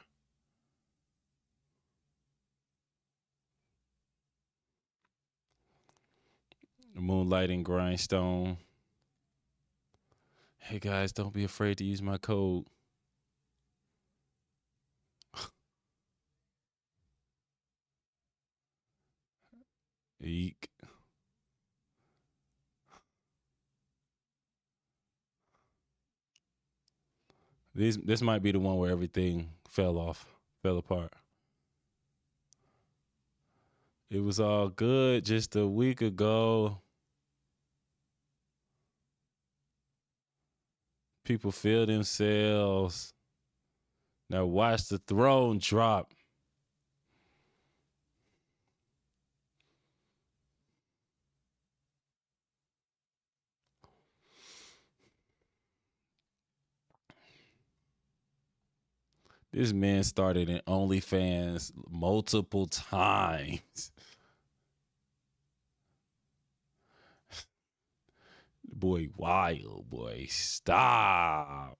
Moonlight and Grindstone. Hey guys, don't be afraid to use my code. Eek. This might be the one where everything fell apart. It was all good just a week ago. People feel themselves. Now watch the throne drop. This man started in OnlyFans multiple times. Boy, wild, boy. Stop.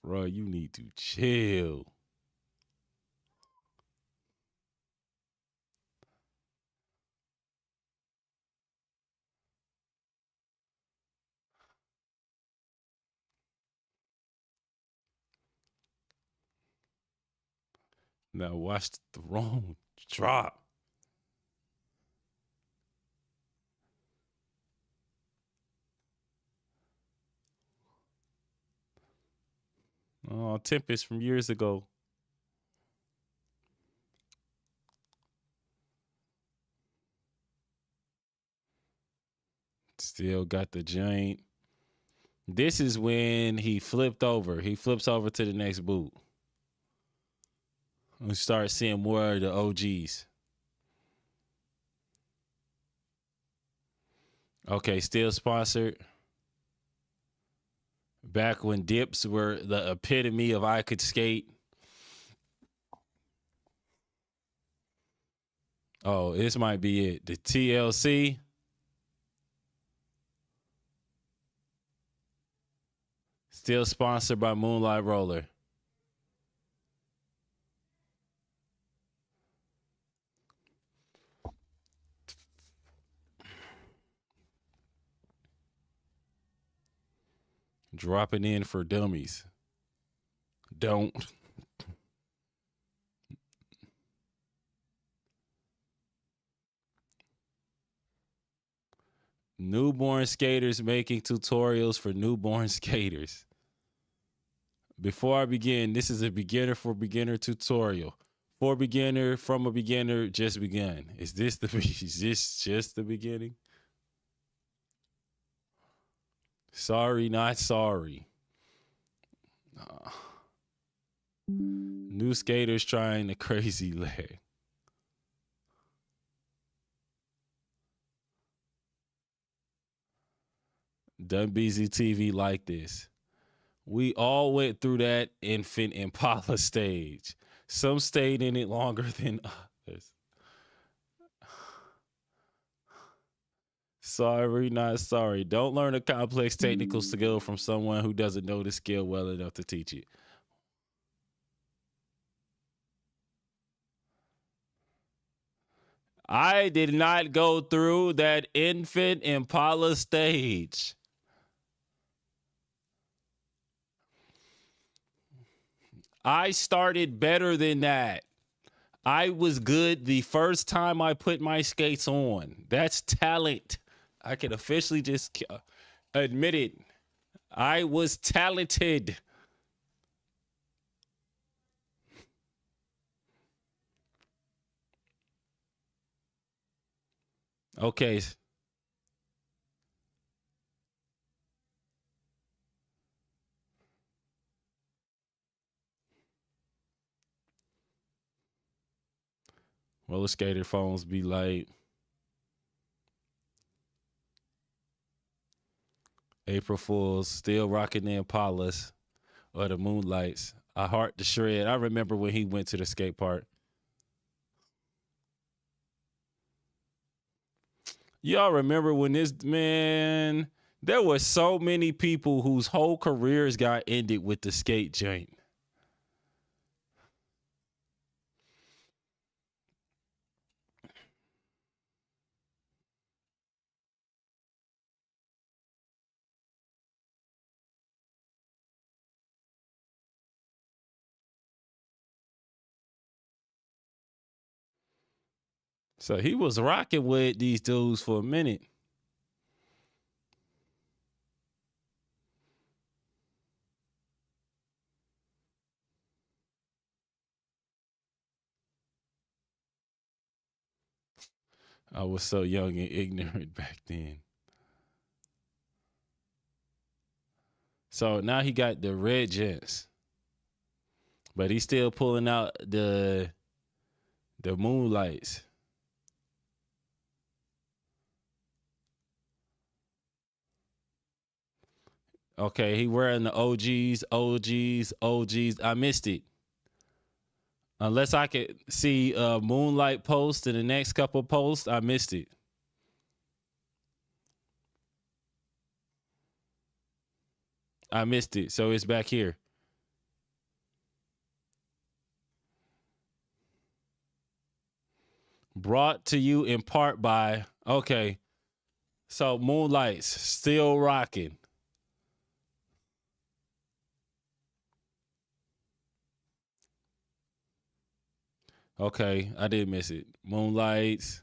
Bro, you need to chill. Now watch the throne drop. Oh, Tempest from years ago. Still got the joint. This is when he flipped over. He flips over to the next boot. We start seeing more of the OGs. Okay, still sponsored. Back when dips were the epitome of I could skate. Oh, this might be it. The TLC. Still sponsored by Moonlight Roller. Dropping in for dummies. Don't. Newborn skaters making tutorials for newborn skaters. Before I begin, this is a beginner for beginner tutorial. For beginner, from a beginner, just begun. Is this just the beginning? Sorry, not sorry. New skaters trying the crazy leg. Done BZ TV like this. We all went through that infant Impala stage. Some stayed in it longer than others. Sorry, not sorry. Don't learn a complex technical skill from someone who doesn't know the skill well enough to teach it. I did not go through that infant Impala stage. I started better than that. I was good the first time I put my skates on. That's talent. I can officially just admit it. I was talented. Okay. Roller skater phones be like April Fools, still rocking the Impalas or the Moonlights. I heart the shred. I remember when he went to the skate park. Y'all remember when this man, there were so many people whose whole careers got ended with the skate joint. So he was rocking with these dudes for a minute. I was so young and ignorant back then. So now he got the red gents, but he's still pulling out the Moonlights. Okay, he wearing the OGs. I missed it. Unless I could see Moonlight post in the next couple posts, I missed it. So it's back here. Brought to you in part by, okay, so Moonlight's still rocking. Okay, I did miss it. Moonlights.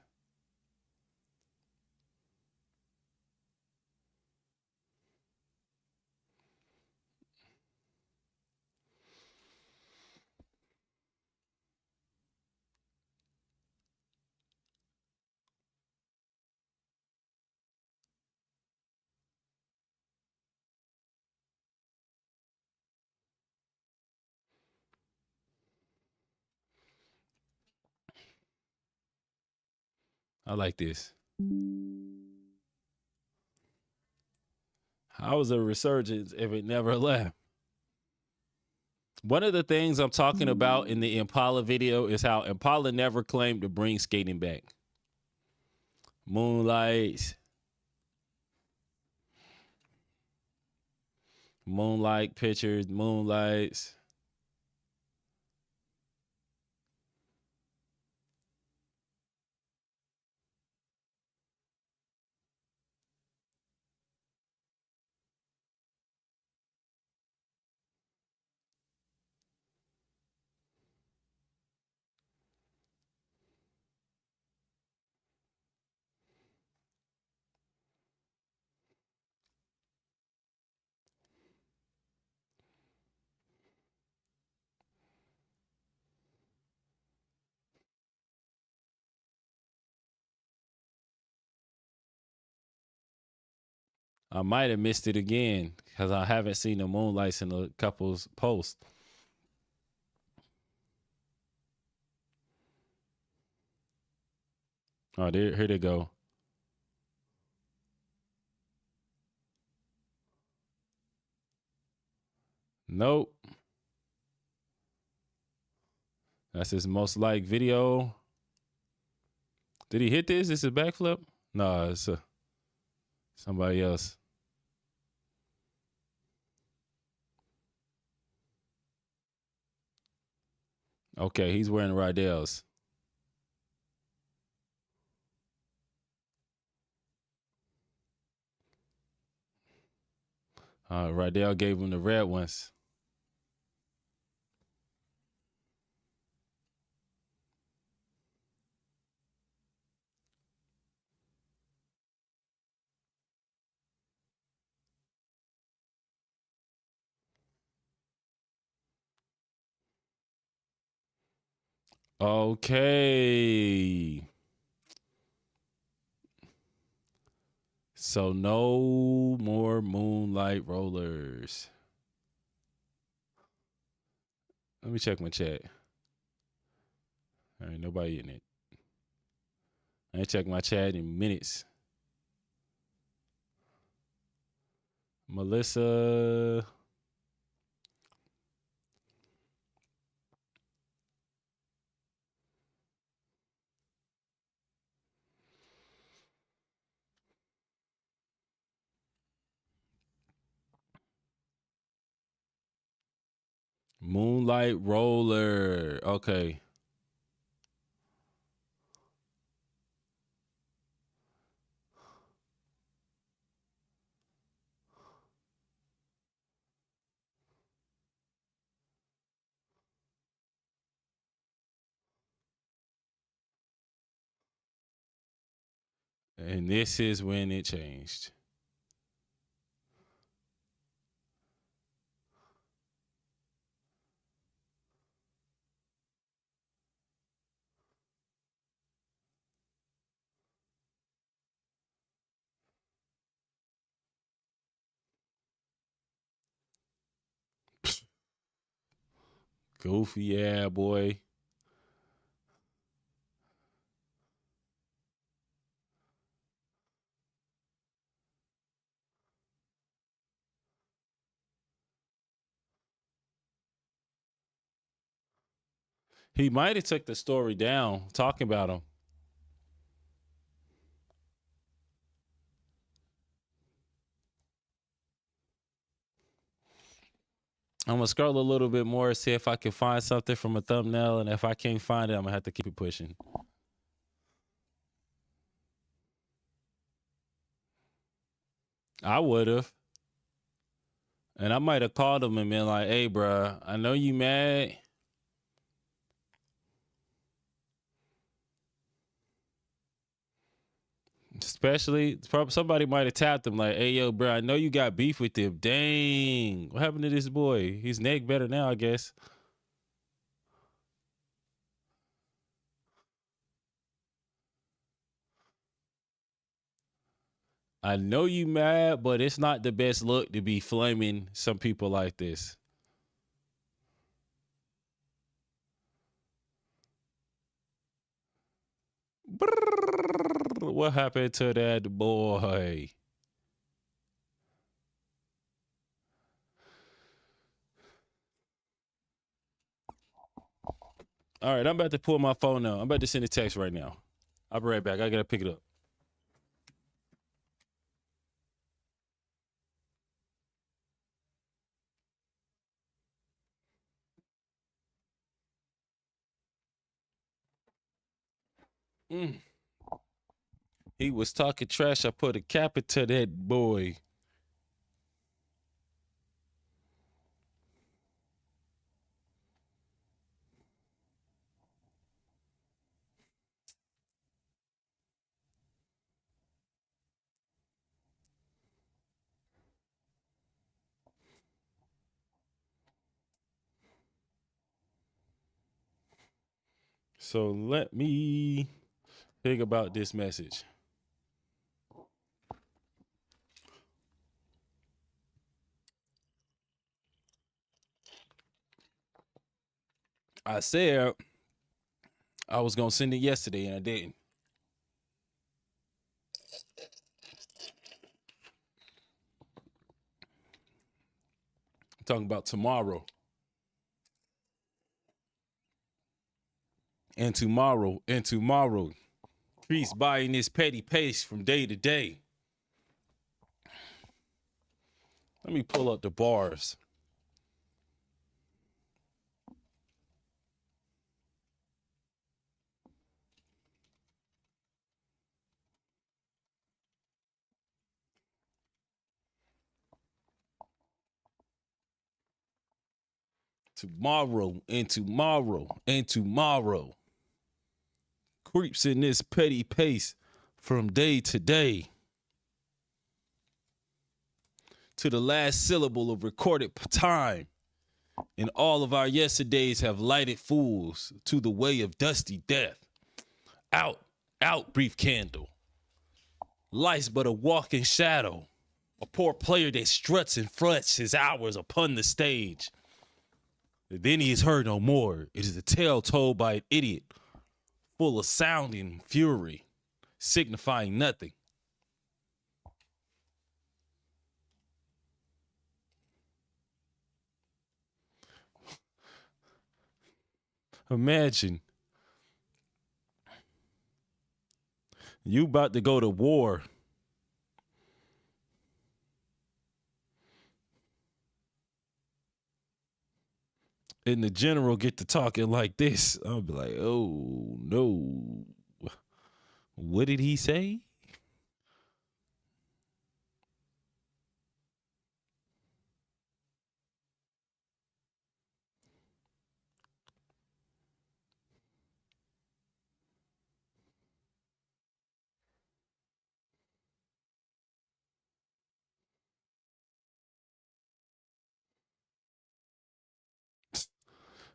I like this. How was a resurgence if it never left? One of the things I'm talking about in the Impala video is how Impala never claimed to bring skating back. Moonlight pictures, Moonlights. I might have missed it again because I haven't seen the Moonlights in a couple's posts. Oh, here they go. Nope. That's his most liked video. Did he hit this? Is this a backflip? No, it's somebody else. Okay, he's wearing Rydell's. Rydell gave him the red ones. Okay. So no more Moonlight rollers. Let me check my chat. All right, nobody in it. I ain't check my chat in minutes. Melissa. Moonlight roller. Okay. And this is when it changed. Goofy, yeah, boy. He might have took the story down talking about him. I'm gonna scroll a little bit more, see if I can find something from a thumbnail, and if I can't find it, I'm gonna have to keep it pushing. I would have, and I might have called him and been like, "Hey, bro, I know you mad." Especially, somebody might have tapped him like, "Hey, yo, bro, I know you got beef with him. Dang, what happened to this boy? His neck better now, I guess." I know you mad, but it's not the best look to be flaming some people like this. What happened to that boy? All right, I'm about to pull my phone now. I'm about to send a text right now. I'll be right back. I gotta pick it up. He was talking trash. I put a cap into that boy. So let me think about this message. I said I was gonna send it yesterday and I didn't. I'm talking about tomorrow. And tomorrow, and tomorrow. Priest buying this petty pace from day to day. Let me pull up the bars. Tomorrow, and tomorrow, and tomorrow. Creeps in this petty pace from day to day. To the last syllable of recorded time. And all of our yesterdays have lighted fools to the way of dusty death. Out, out, brief candle. Life's but a walking shadow. A poor player that struts and fronts his hours upon the stage. Then he is heard no more. It is a tale told by an idiot, full of sounding fury, signifying nothing. Imagine you about to go to war. And the general get to talking like this. I'll be like, oh no. What did he say?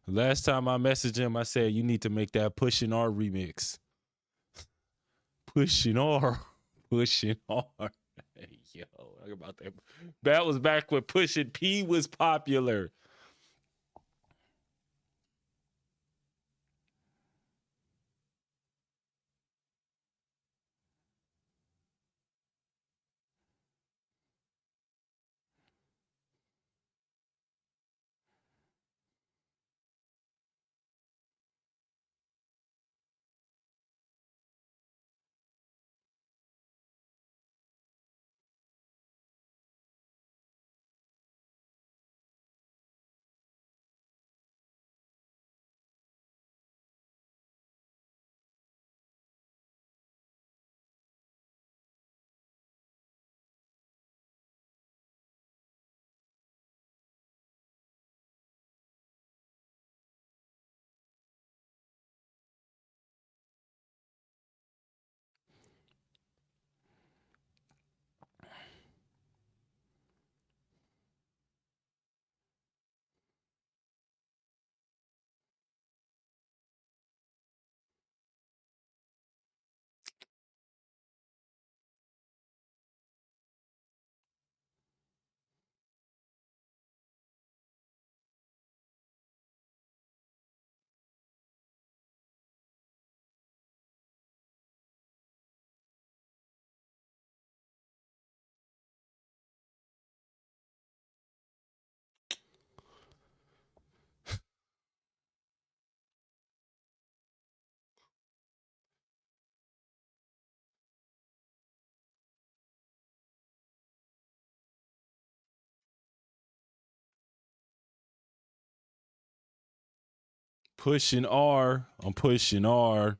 Last time I messaged him, I said, you need to make that Pushing R remix. Pushing R. Pushing R. Yo, talk about that. That was back when Pushing P was popular. Pushing R. I'm pushing R.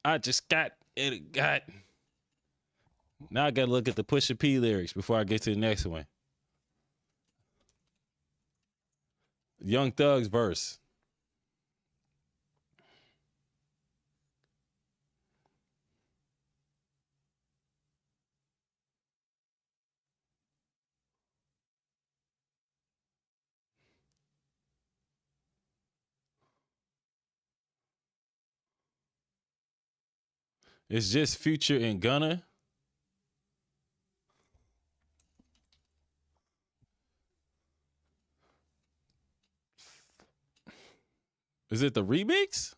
I just got it. Now I gotta look at the Pusha P lyrics before I get to the next one. Young Thug's verse. It's just Future and Gunna. Is it the remix?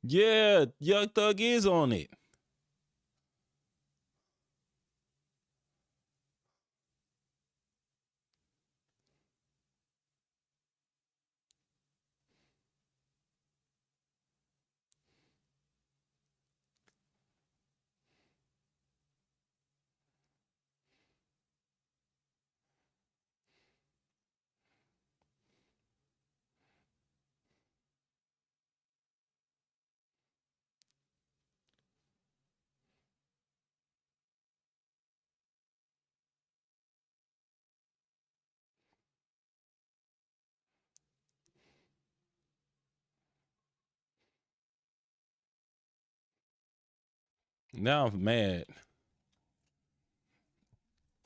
Yeah, Young Thug is on it. Now I'm mad.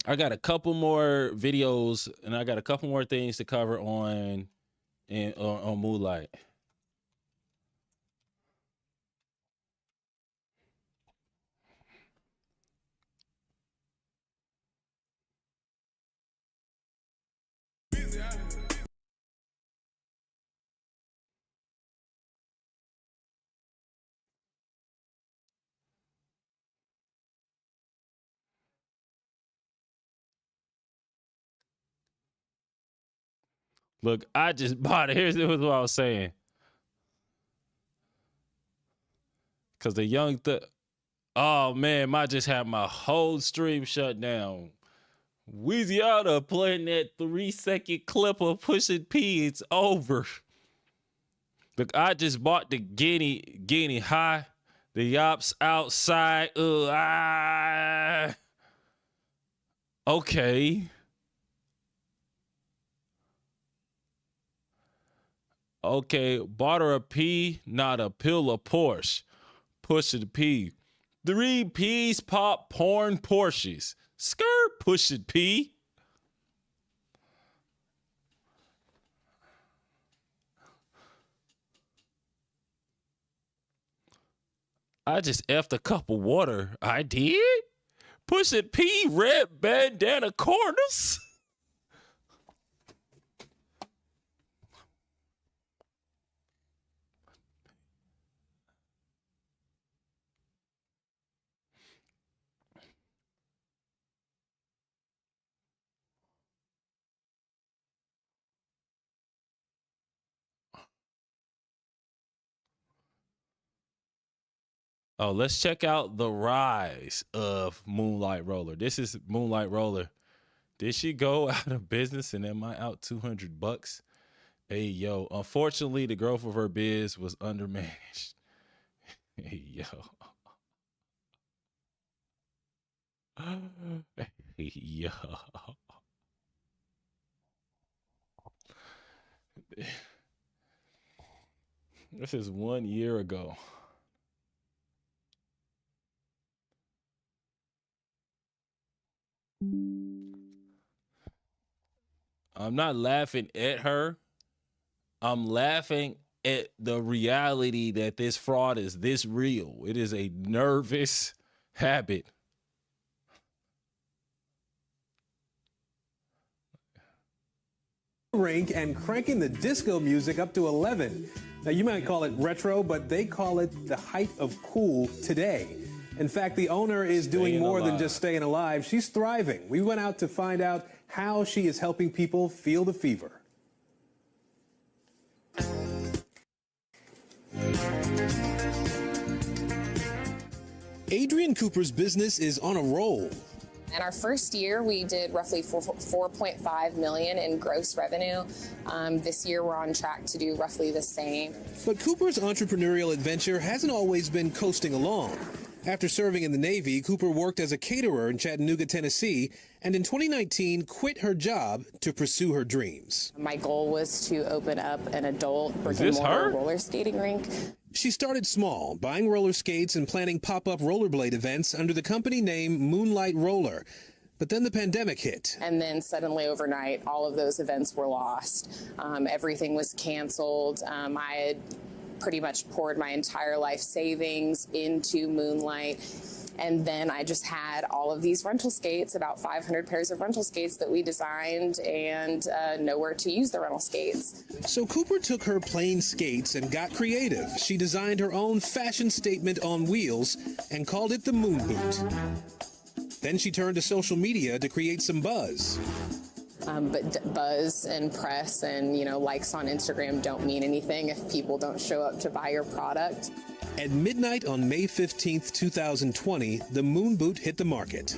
I got a couple more videos and I got a couple more things to cover on Moonlight. Look, I just bought it. Here's what I was saying. Cause the Young Thug, oh man, I just had my whole stream shut down. Weezy Outta playing that 3-second clip of Pusha P. It's over. Look, I just bought the Guinea High, the Yops outside. Okay. Okay, bought her a P, not a pill of Porsche. Pusha the P. 3-piece pop porn Porsches. Skirt Pusha P. I just effed a cup of water. I did? Pusha P, red bandana corners. Oh, let's check out the rise of Moonlight Roller. This is Moonlight Roller. Did she go out of business and am I out $200? Hey, yo, unfortunately, the growth of her biz was undermanaged. Hey, yo. Hey, yo. This is 1 year ago. I'm not laughing at her. I'm laughing at the reality that this fraud is this real. It is a nervous habit. Rink and cranking the disco music up to 11. Now, you might call it retro, but they call it the height of cool today. In fact, the owner is doing more than just staying alive. She's thriving. We went out to find out how she is helping people feel the fever. Adrian Cooper's business is on a roll. In our first year, we did roughly 4.5 million in gross revenue. This year, we're on track to do roughly the same. But Cooper's entrepreneurial adventure hasn't always been coasting along. After serving in the Navy, Cooper worked as a caterer in Chattanooga, Tennessee, and in 2019 quit her job to pursue her dreams. My goal was to open up an adult brick-and-mortar roller skating rink. She started small, buying roller skates and planning pop-up rollerblade events under the company name Moonlight Roller. But then the pandemic hit. And then suddenly overnight, all of those events were lost. Everything was canceled. I had pretty much poured my entire life savings into Moonlight. And then I just had all of these rental skates, about 500 pairs of rental skates that we designed, and nowhere to use the rental skates. So Cooper took her plain skates and got creative. She designed her own fashion statement on wheels and called it the Moon Boot. Then she turned to social media to create some buzz. But buzz and press and, likes on Instagram don't mean anything if people don't show up to buy your product. At midnight on May 15th, 2020, the Moon Boot hit the market.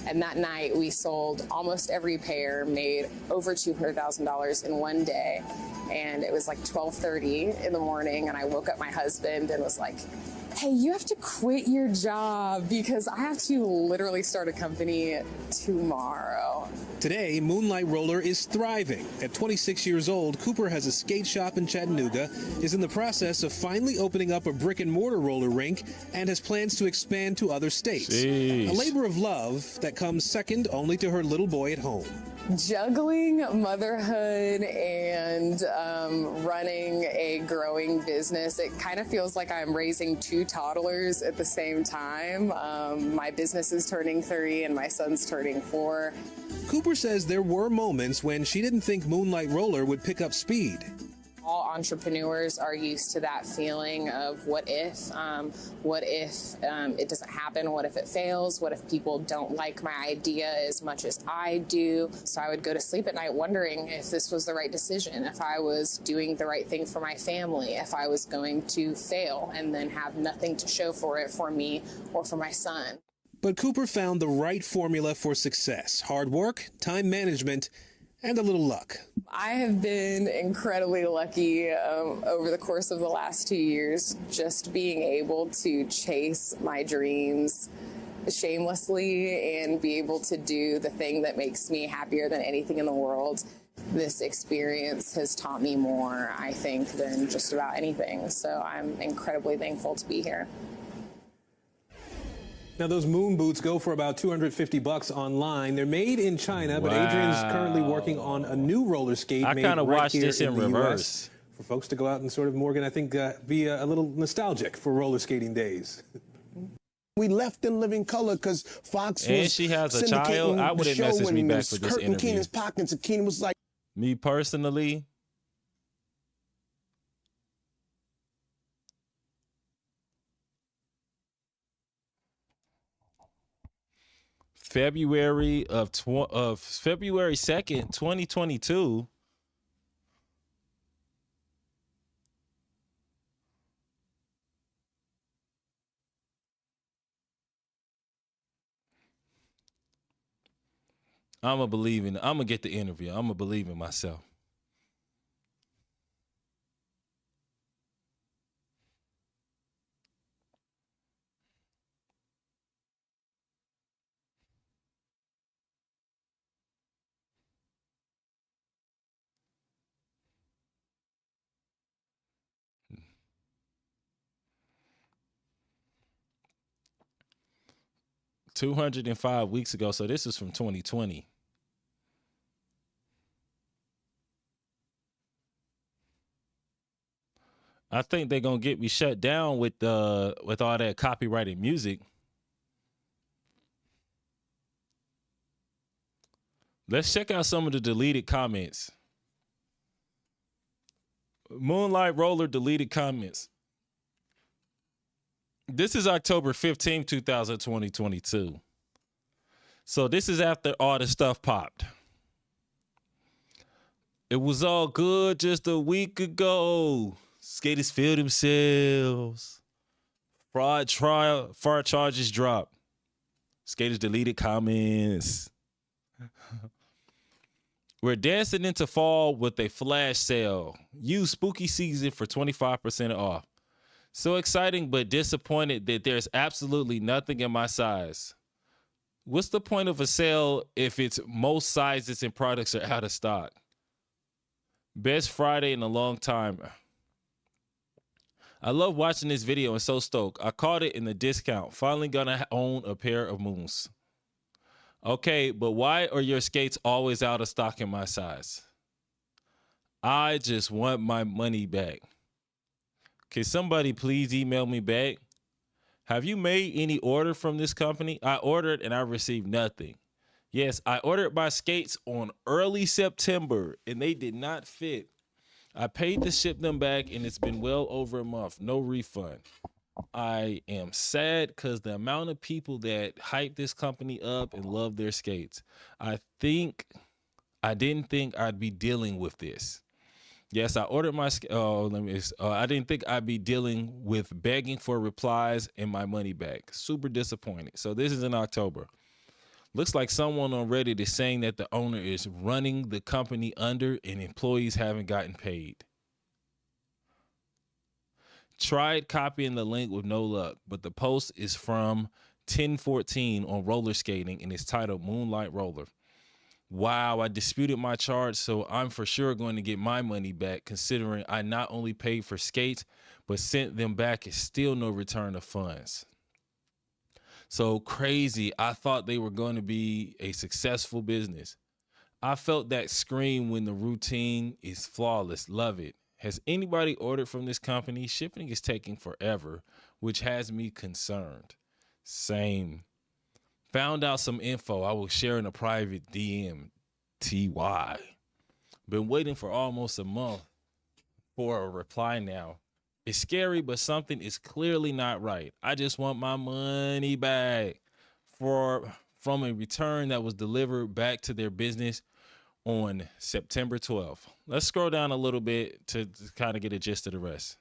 And that night we sold almost every pair, made over $200,000 in one day. And it was like 12:30 in the morning, and I woke up my husband and was like, hey, you have to quit your job because I have to literally start a company tomorrow. Today, Moonlight Roller is thriving. At 26 years old, Cooper has a skate shop in Chattanooga, is in the process of finally opening up a brick-and-mortar roller rink, and has plans to expand to other states. Jeez. A labor of love that comes second only to her little boy at home. Juggling motherhood and running a growing business, it kind of feels like I'm raising two toddlers at the same time. My business is turning 3 and my son's turning 4. Cooper says there were moments when she didn't think Moonlight Roller would pick up speed. All entrepreneurs are used to that feeling of what if it doesn't happen, what if it fails, what if people don't like my idea as much as I do. So I would go to sleep at night wondering if this was the right decision, if I was doing the right thing for my family, if I was going to fail and then have nothing to show for it for me or for my son. But Cooper found the right formula for success: hard work, time management, and a little luck. I have been incredibly lucky over the course of the last 2 years, just being able to chase my dreams shamelessly and be able to do the thing that makes me happier than anything in the world. This experience has taught me more, I think, than just about anything. So I'm incredibly thankful to be here. Now, those Moon Boots go for about $250 online. They're made in China, but Adrian's currently working on a new roller skate I made kind of right watched here this in the reverse. US for folks to go out and sort of, Morgan, I think, be a little nostalgic for roller skating days. We left in living color because Fox was And she has a child. I wouldn't message me back for this Kurt in interview. Keenan's pockets, and Keenan was like, Me personally, February 2nd, 2022. I'm gonna get the interview. I'm gonna believe in myself. $205 weeks ago, so this is from 2020. I think they're gonna get me shut down with all that copyrighted music. Let's check out some of the deleted comments. Moonlight Roller deleted comments. This is October 15th, 2022. So this is after all the stuff popped. It was all good just a week ago. Skaters feel themselves. Fraud charges drop. Skaters deleted comments. We're dancing into fall with a flash sale. Use spooky season for 25% off. So exciting, but disappointed that there's absolutely nothing in my size. What's the point of a sale if it's most sizes and products are out of stock? Best Friday in a long time. I love watching this video and so stoked. I caught it in the discount. Finally gonna own a pair of moons. Okay, but why are your skates always out of stock in my size? I just want my money back. Can somebody please email me back? Have you made any order from this company? I ordered and I received nothing. Yes, I ordered my skates on early September and they did not fit. I paid to ship them back and it's been well over a month. No refund. I am sad because the amount of people that hype this company up and love their skates. I didn't think I'd be dealing with this. Yes, I ordered my I didn't think I'd be dealing with begging for replies and my money back. Super disappointed. So this is in October. Looks like someone on Reddit is saying that the owner is running the company under and employees haven't gotten paid. Tried copying the link with no luck, but the post is from 1014 on roller skating and it's titled Moonlight Roller. Wow, I disputed my charge, so I'm for sure going to get my money back considering I not only paid for skates, but sent them back and still no return of funds. So crazy. I thought they were going to be a successful business. I felt that scream when the routine is flawless. Love it. Has anybody ordered from this company? Shipping is taking forever, which has me concerned. Same. Found out some info I will share in a private DM. TY. Been waiting for almost a month for a reply now. It's scary, but something is clearly not right. I just want my money back from a return that was delivered back to their business on September 12th. Let's scroll down a little bit to kind of get a gist of the rest.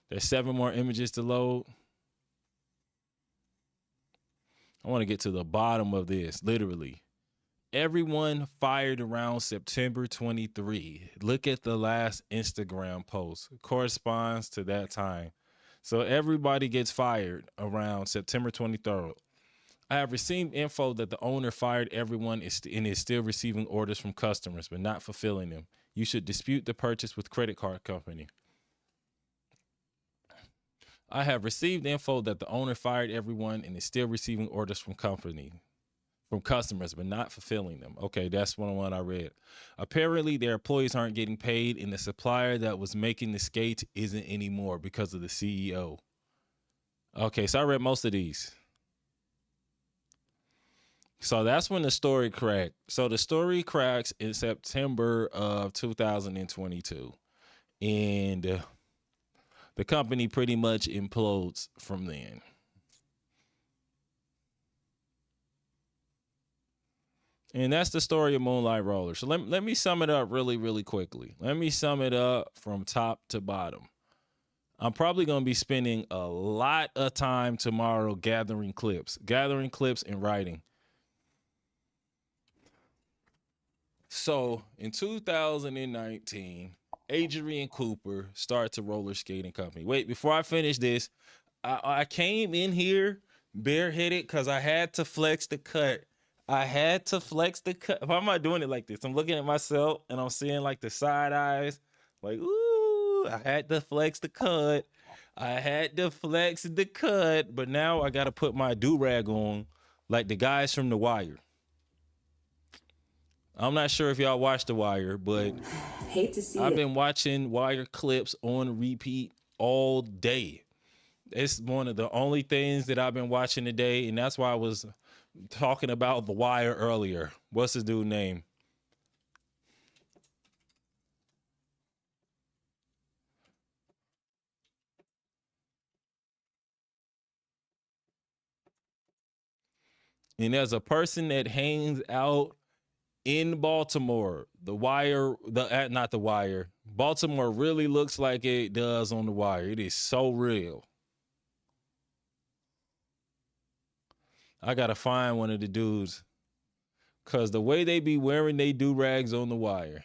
There's 7 more images to load. I want to get to the bottom of this, literally. Everyone fired around September 23. Look at the last Instagram post. It corresponds to that time. So everybody gets fired around September 23rd. I have received info that the owner fired everyone and is still receiving orders from customers, but not fulfilling them. You should dispute the purchase with credit card company. I have received info that the owner fired everyone and is still receiving orders from customers, but not fulfilling them. Okay, that's one I read. Apparently, their employees aren't getting paid, and the supplier that was making the skates isn't anymore because of the CEO. Okay, so I read most of these. So that's when the story cracked. So the story cracks in September of 2022. And the company pretty much implodes from then. And that's the story of Moonlight Roller. So let me sum it up really, really quickly. Let me sum it up from top to bottom. I'm probably going to be spending a lot of time tomorrow gathering clips and writing. So in 2019, Adrian Cooper starts a roller skating company. Wait, before I finish this, I came in here bareheaded because I had to flex the cut. Why am I doing it like this? I'm looking at myself and I'm seeing like the side eyes. Like, ooh, I had to flex the cut. But now I got to put my do-rag on like the guys from The Wire. I'm not sure if y'all watched The Wire, but hate to see I've been watching Wire clips on repeat all day. It's one of the only things that I've been watching today, and that's why I was talking about The Wire earlier. What's his dude's name? And as a person that hangs out in Baltimore, Baltimore really looks like it does on The Wire. It is so real. I gotta find one of the dudes. Cause the way they be wearing they do-rags on the wire.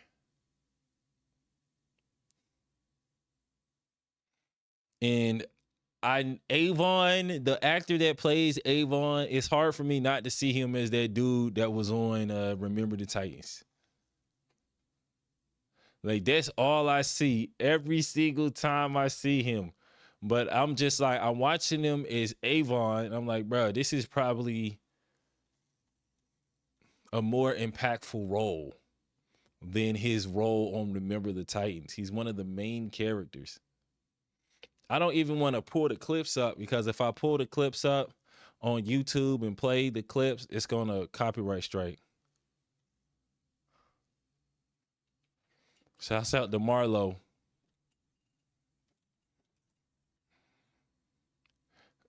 And Avon, the actor that plays Avon, it's hard for me not to see him as that dude that was on Remember the Titans. Like, that's all I see every single time I see him. But I'm just like, I'm watching him as Avon, and I'm like, bro, this is probably a more impactful role than his role on Remember the Titans. He's one of the main characters. I don't even want to pull the clips up, because if I pull the clips up on YouTube and play the clips, it's going to copyright strike. Shouts out to Marlo.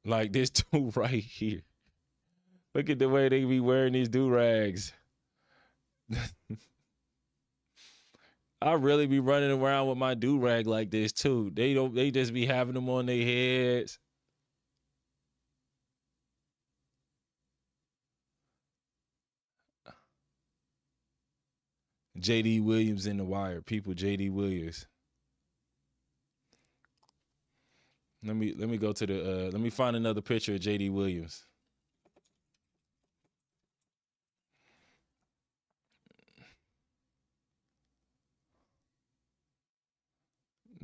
Like this dude right here. Look at the way they be wearing these do-rags. I really be running around with my do-rag like this too. They just be having them on their heads. JD Williams in the wire. People, JD Williams. Let me go to the let me find another picture of JD Williams.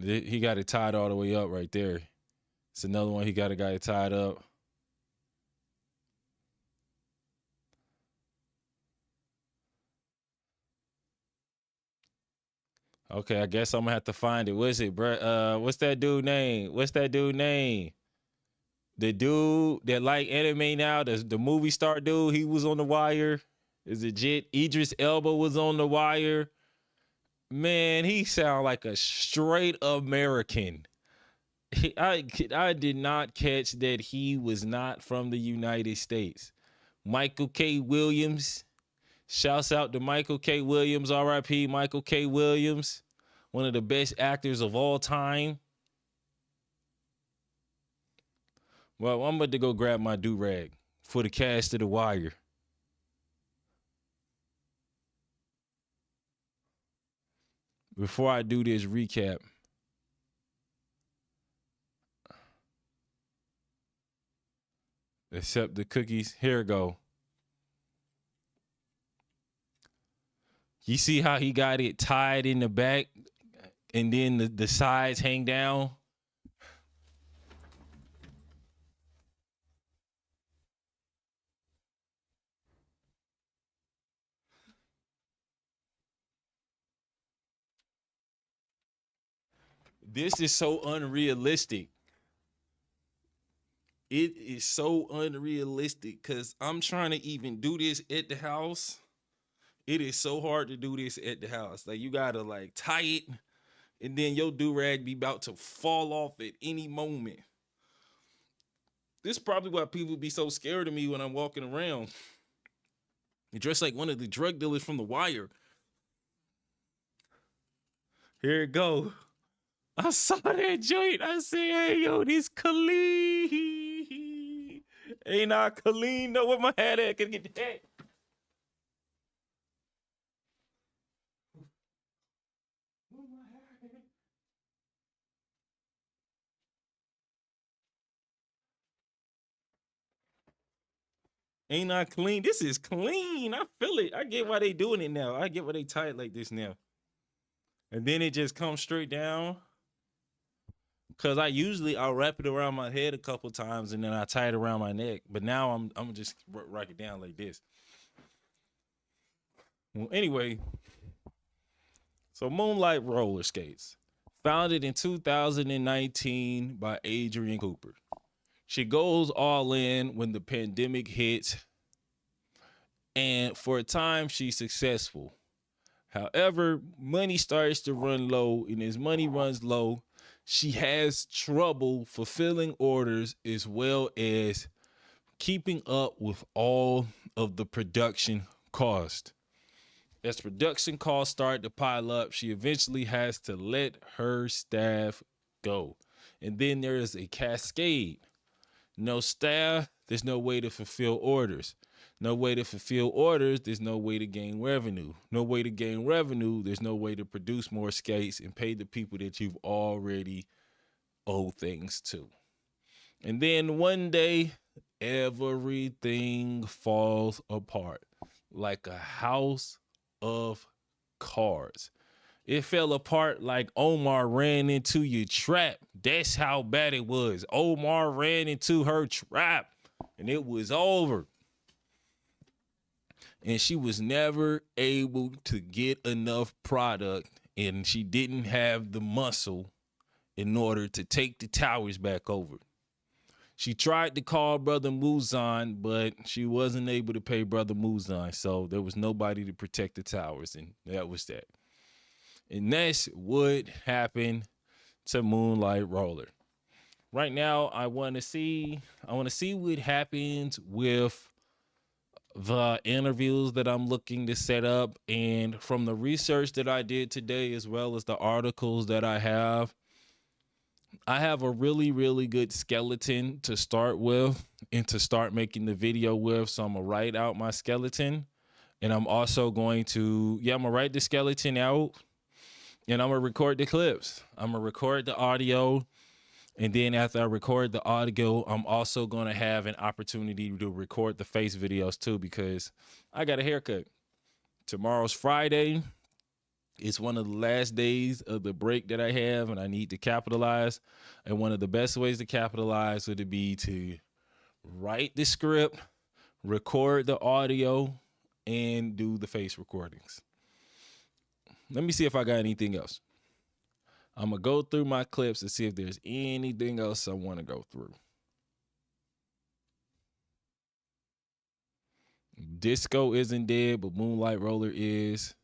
He got it tied all the way up right there. It's another one. He got a guy tied up. Okay, I guess I'm gonna have to find it. What's it, bro? What's that dude name? The dude that like anime now, the movie star dude, he was on the wire. Is it Jit? Idris Elba was on the wire. Man, he sound like a straight American. I did not catch that he was not from the United States. Michael K. Williams. Shouts out to Michael K. Williams, R.I.P. Michael K. Williams, one of the best actors of all time. Well, I'm about to go grab my do-rag for the cast of The Wire. Before I do this recap, accept the cookies. Here we go. You see how he got it tied in the back and then the sides hang down? This is so unrealistic. It is so unrealistic because I'm trying to even do this at the house. It is so hard to do this at the house. Like, you gotta like tie it, and then your do-rag be about to fall off at any moment. This is probably why people be so scared of me when I'm walking around. You dress like one of the drug dealers from The Wire. Here it go. I saw that joint. I said, hey, yo, this Khalid. Ain't I Khalid? Know where my hat at? Can get the hat. Ain't I clean? This is clean. I feel it. I get why they doing it now. I get why they tie it like this now. And then it just comes straight down. Cause I'll wrap it around my head a couple times and then I tie it around my neck. But now I'm just rock it down like this. Well, anyway, so Moonlight roller skates, founded in 2019 by Adrian Cooper. She goes all in when the pandemic hits, and for a time she's successful. However, money starts to run low, and as money runs low, she has trouble fulfilling orders as well as keeping up with all of the production cost. As production costs start to pile up, she eventually has to let her staff go. And then there is a cascade. No staff, there's no way to fulfill orders. No way to fulfill orders, there's no way to gain revenue. No way to gain revenue, there's no way to produce more skates and pay the people that you've already owed things to. And then one day, everything falls apart like a house of cards. It fell apart like Omar ran into your trap. That's how bad it was. Omar ran into her trap and it was over. And she was never able to get enough product, and she didn't have the muscle in order to take the towers back over. She tried to call Brother Muzan, but she wasn't able to pay Brother Muzan, so there was nobody to protect the towers, and that was that. And that's what happened to Moonlight Roller. Right now, I want to see what happens with the interviews that I'm looking to set up, and from the research that I did today, as well as the articles that I have a really, really good skeleton to start with and to start making the video with. So I'm gonna write out my skeleton, and I'm also going to, I'm gonna write the skeleton out, and I'm gonna record the clips. I'm gonna record the audio. And then after I record the audio, I'm also going to have an opportunity to record the face videos too, because I got a haircut. Tomorrow's Friday. It's one of the last days of the break that I have, and I need to capitalize. And one of the best ways to capitalize would be to write the script, record the audio, and do the face recordings. Let me see if I got anything else. I'm going to go through my clips and see if there's anything else I want to go through. Disco isn't dead, but Moonlight Roller is.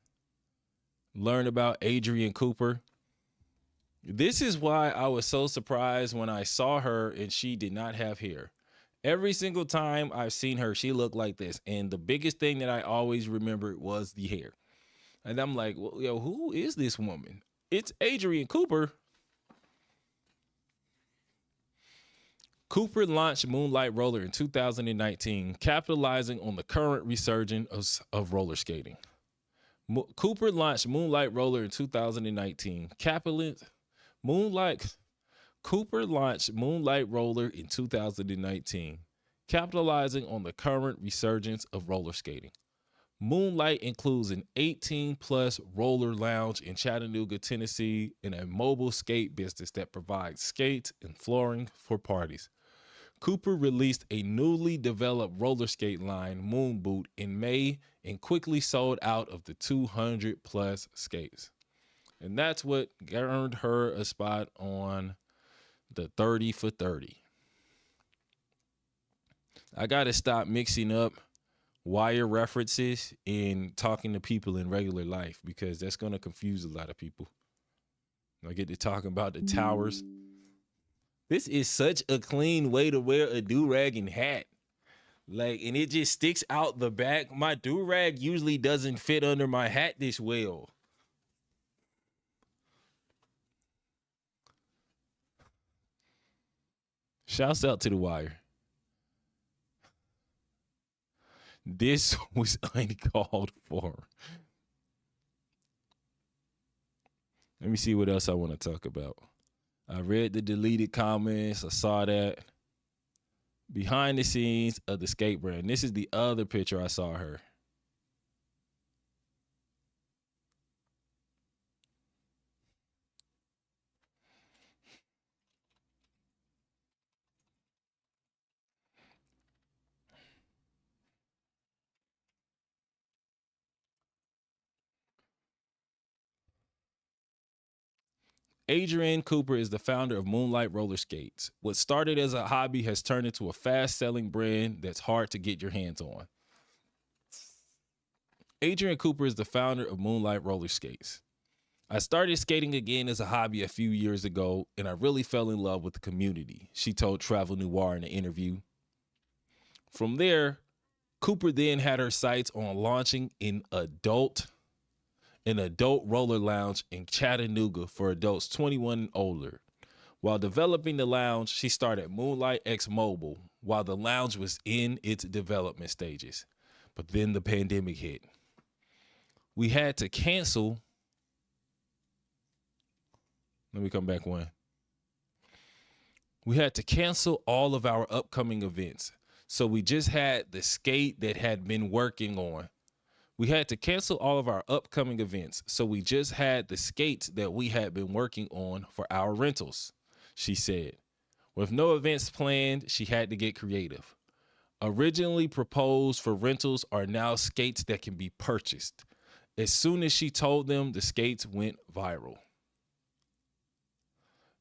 Learn about Adrienne Cooper. This is why I was so surprised when I saw her and she did not have hair. Every single time I've seen her, she looked like this. And the biggest thing that I always remembered was the hair. And I'm like, well, yo, who is this woman? It's Adrienne Cooper. Cooper launched Moonlight Roller in 2019, capitalizing on the current resurgence of roller skating. Cooper launched Moonlight Roller in 2019. Cooper launched Moonlight Roller in 2019, capitalizing on the current resurgence of roller skating. Moonlight includes an 18-plus roller lounge in Chattanooga, Tennessee, and a mobile skate business that provides skates and flooring for parties. Cooper released a newly developed roller skate line, Moon Boot, in May and quickly sold out of the 200-plus skates. And that's what earned her a spot on the 30 for 30. I got to stop mixing up wire references in talking to people in regular life, because that's going to confuse a lot of people. I get to talking about the towers. This is such a clean way to wear a do-rag and hat. Like, and it just sticks out the back. My do-rag usually doesn't fit under my hat this well. Shouts out to The Wire. This was uncalled for. Let me see what else I want to talk about. I read the deleted comments. I saw that. Behind the scenes of the skate brand. This is the other picture I saw her. Adrienne Cooper is the founder of Moonlight Roller Skates. What started as a hobby has turned into a fast-selling brand that's hard to get your hands on. Adrienne Cooper is the founder of Moonlight Roller Skates. I started skating again as a hobby a few years ago, and I really fell in love with the community, she told Travel Noir in an interview. From there, Cooper then had her sights on launching an adult roller lounge in Chattanooga for adults 21 and older. While developing the lounge, she started Moonlight X Mobile while the lounge was in its development stages. But then the pandemic hit. We had to cancel. Let me come back one. We had to cancel all of our upcoming events. So we just had the skate that had been working on. We had to cancel all of our upcoming events. So we just had the skates that we had been working on for our rentals, she said. With no events planned, she had to get creative. Originally proposed for rentals are now skates that can be purchased. As soon as she told them, the skates went viral.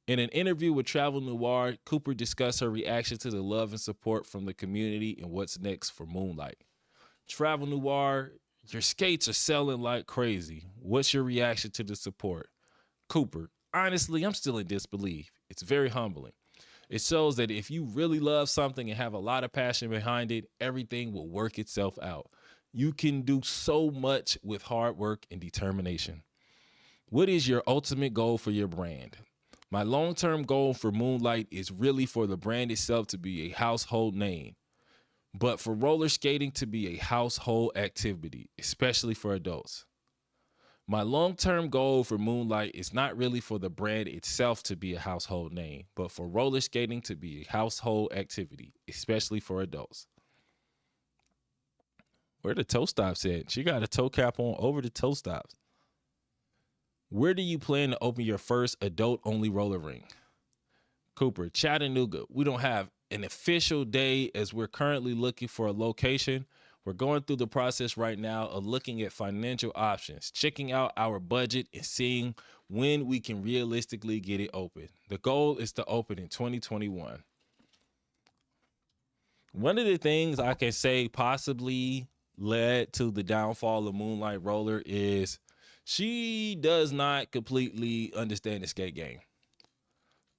In an interview with Travel Noir, Cooper discussed her reaction to the love and support from the community and what's next for Moonlight. Travel Noir, your skates are selling like crazy. What's your reaction to the support? Cooper, honestly, I'm still in disbelief. It's very humbling. It shows that if you really love something and have a lot of passion behind it, everything will work itself out. You can do so much with hard work and determination. What is your ultimate goal for your brand? My long-term goal for Moonlight is really for the brand itself to be a household name, but for roller skating to be a household activity, especially for adults. My long-term goal for Moonlight is not really for the brand itself to be a household name, but for roller skating to be a household activity, especially for adults. Where the toe stops at? She got a toe cap on over the toe stops. Where do you plan to open your first adult-only roller rink? Cooper, Chattanooga. We don't have an official day as we're currently looking for a location. We're going through the process right now of looking at financial options, checking out our budget and seeing when we can realistically get it open. The goal is to open in 2021. One of the things I can say possibly led to the downfall of Moonlight Roller is she does not completely understand the skate game.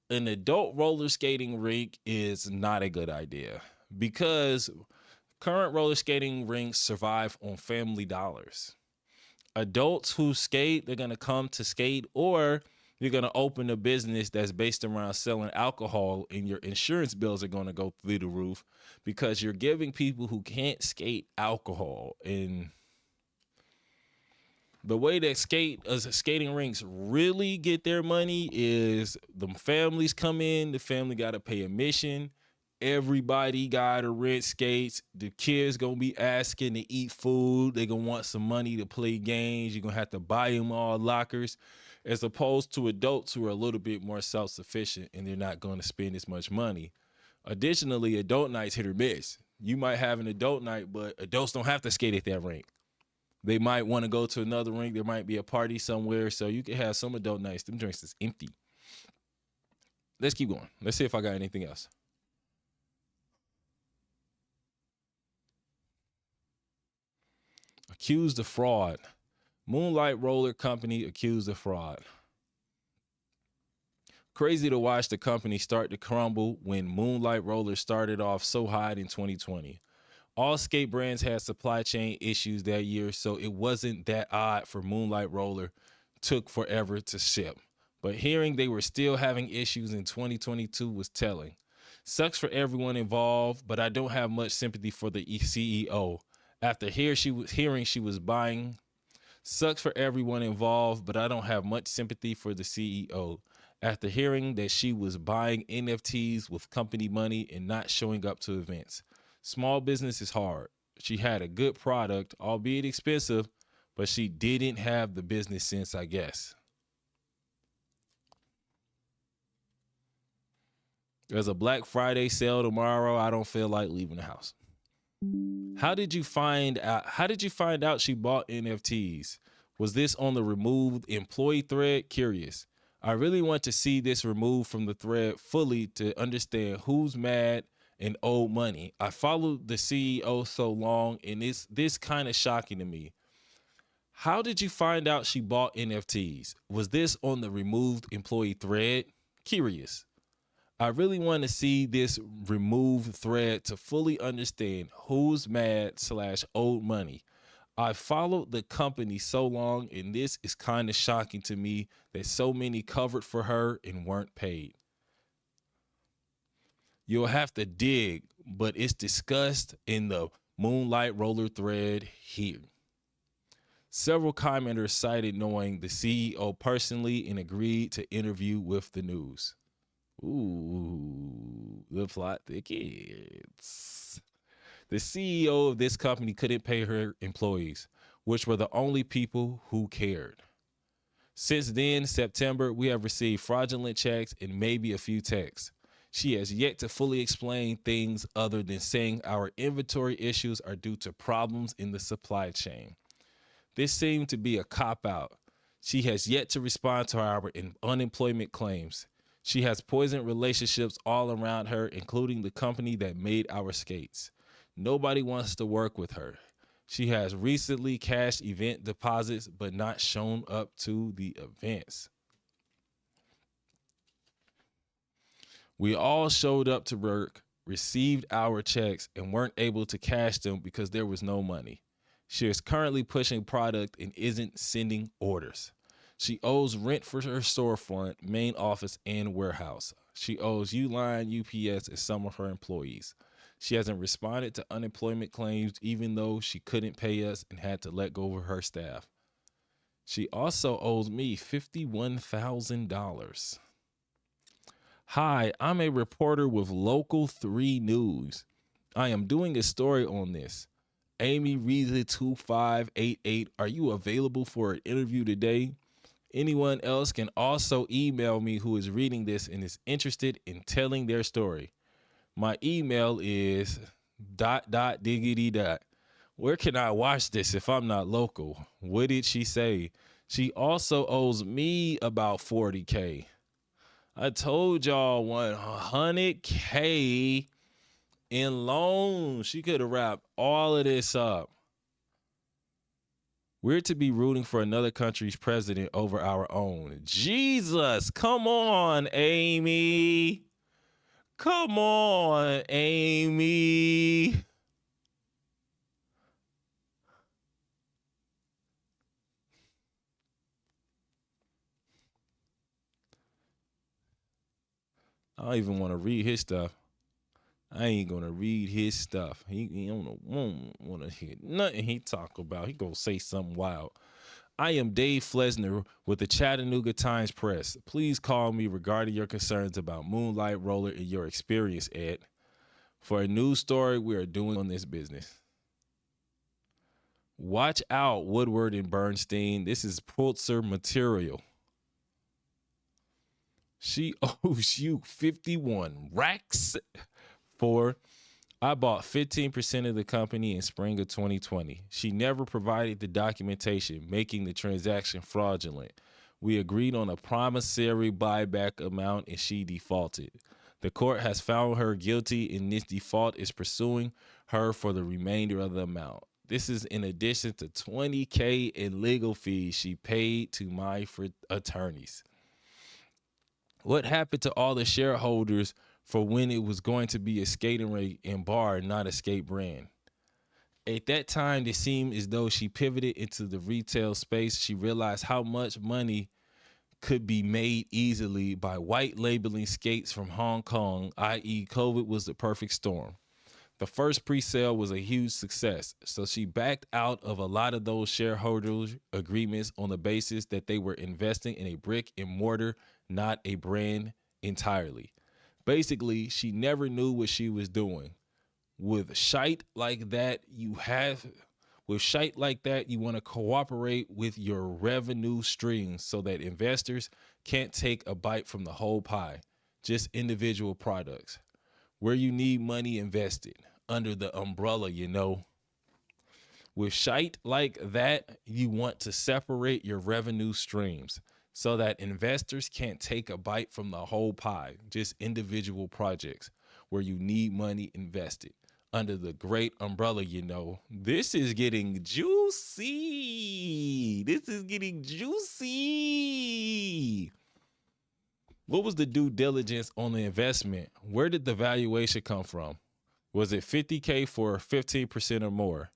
An adult roller skating rink is not a good idea because current roller skating rinks survive on family dollars. Adults who skate, they're going to come to skate, or you're going to open a business that's based around selling alcohol and your insurance bills are going to go through the roof because you're giving people who can't skate alcohol. And the way that skating rinks really get their money is the families come in, the family got to pay admission. Everybody got to rent skates. The kids going to be asking to eat food. They're going to want some money to play games. You're going to have to buy them all lockers, as opposed to adults who are a little bit more self-sufficient and they're not going to spend as much money. Additionally, adult nights hit or miss. You might have an adult night, but adults don't have to skate at that rink. They might want to go to another rink. There might be a party somewhere. So you can have some adult nights. Them drinks is empty. Let's keep going. Let's see if I got anything else. Accused of fraud. Moonlight Roller Company accused of fraud. Crazy to watch the company start to crumble when Moonlight Roller started off so hot in 2020. All skate brands had supply chain issues that year, so it wasn't that odd for Moonlight Roller took forever to ship. But hearing they were still having issues in 2022 was telling. Sucks for everyone involved, but I don't have much sympathy for the CEO. After hearing she was buying, sucks for everyone involved, but I don't have much sympathy for the CEO. After hearing that she was buying NFTs with company money and not showing up to events. Small business is hard. She had a good product, albeit expensive, but she didn't have the business sense, I guess. There's a Black Friday sale tomorrow. I don't feel like leaving the house. How did you find out she bought NFTs? Was this on the removed employee thread? Curious. I really want to see this removed from the thread fully to understand who's mad and owed money. I followed the CEO so long, and it's this kind of shocking to me. How did you find out she bought NFTs? Was this on the removed employee thread? Curious. I really want to see this removed thread to fully understand who's mad / owed money. I followed the company so long, and this is kind of shocking to me that so many covered for her and weren't paid. You'll have to dig, but it's discussed in the Moonlight Roller thread here. Several commenters cited knowing the CEO personally and agreed to interview with the news. Ooh, the plot thickens. The CEO of this company couldn't pay her employees, which were the only people who cared. Since then, September, we have received fraudulent checks and maybe a few texts. She has yet to fully explain things other than saying our inventory issues are due to problems in the supply chain. This seemed to be a cop-out. She has yet to respond to our unemployment claims. She has poisoned relationships all around her, including the company that made our skates. Nobody wants to work with her. She has recently cashed event deposits, but not shown up to the events. We all showed up to work, received our checks, and weren't able to cash them because there was no money. She is currently pushing product and isn't sending orders. She owes rent for her storefront, main office, and warehouse. She owes Uline, UPS, and some of her employees. She hasn't responded to unemployment claims even though she couldn't pay us and had to let go of her staff. She also owes me $51,000. Hi, I'm a reporter with Local 3 News. I am doing a story on this. Amy Reza 2588, are you available for an interview today? Anyone else can also email me who is reading this and is interested in telling their story. My email is ... Where can I watch this if I'm not local? What did she say? She also owes me about $40K. I told y'all $100K in loans. She could have wrapped all of this up. We're to be rooting for another country's president over our own. Jesus, come on, Amy. Come on, Amy. I don't even want to read his stuff. I ain't gonna read his stuff. He don't want to hear nothing he talk about. He gonna say something wild. I am Dave Flesner with the Chattanooga Times Press. Please call me regarding your concerns about Moonlight Roller and your experience, Ed, for a news story we are doing on this business. Watch out, Woodward and Bernstein. This is Pulitzer material. She owes you 51 racks for I bought 15% of the company in spring of 2020. She never provided the documentation, making the transaction fraudulent. We agreed on a promissory buyback amount and she defaulted. The court has found her guilty and this default is pursuing her for the remainder of the amount. This is in addition to $20K in legal fees she paid to my attorneys. What happened to all the shareholders for when it was going to be a skating rink and bar, not a skate brand? At that time, it seemed as though she pivoted into the retail space. She realized how much money could be made easily by white labeling skates from Hong Kong, i.e. COVID was the perfect storm. The first pre-sale was a huge success, so she backed out of a lot of those shareholders agreements on the basis that they were investing in a brick and mortar, not a brand entirely. Basically, she never knew what she was doing. With shite like that, you want to cooperate with your revenue streams so that investors can't take a bite from the whole pie, just individual products. Where you need money invested, under the umbrella, you know. With shite like that, you want to separate your revenue streams so that investors can't take a bite from the whole pie, just individual projects where you need money invested under the great umbrella, you know. This is getting juicy. This is getting juicy. What was the due diligence on the investment? Where did the valuation come from? Was it $50K for 15% or more?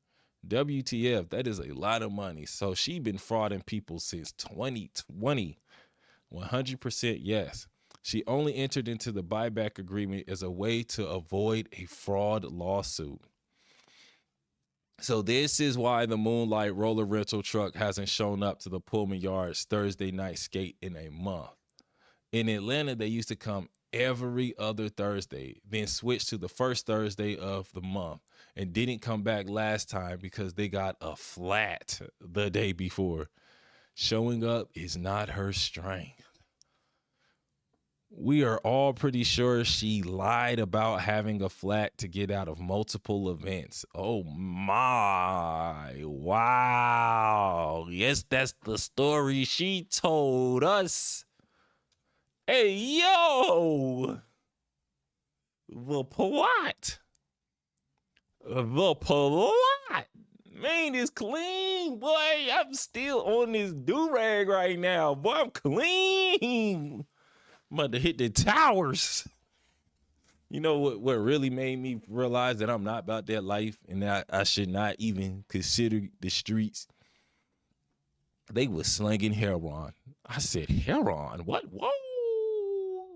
WTF, that is a lot of money. So she been frauding people since 2020. 100% yes. She only entered into the buyback agreement as a way to avoid a fraud lawsuit. So this is why the Moonlight roller rental truck hasn't shown up to the Pullman Yards Thursday night skate in a month. In Atlanta, they used to come every other Thursday, then switched to the first Thursday of the month, and didn't come back last time because they got a flat the day before. Showing up is not her strength. We are all pretty sure she lied about having a flat to get out of multiple events. Oh my, wow. Yes, that's the story she told us. Hey, yo, the plot. The plot. Man, it's clean, boy. I'm still on this do-rag right now. Boy, I'm clean. I'm about to hit the towers. You know what really made me realize that I'm not about that life and that I should not even consider the streets? They was slinging heroin. I said, heroin? What? Whoa.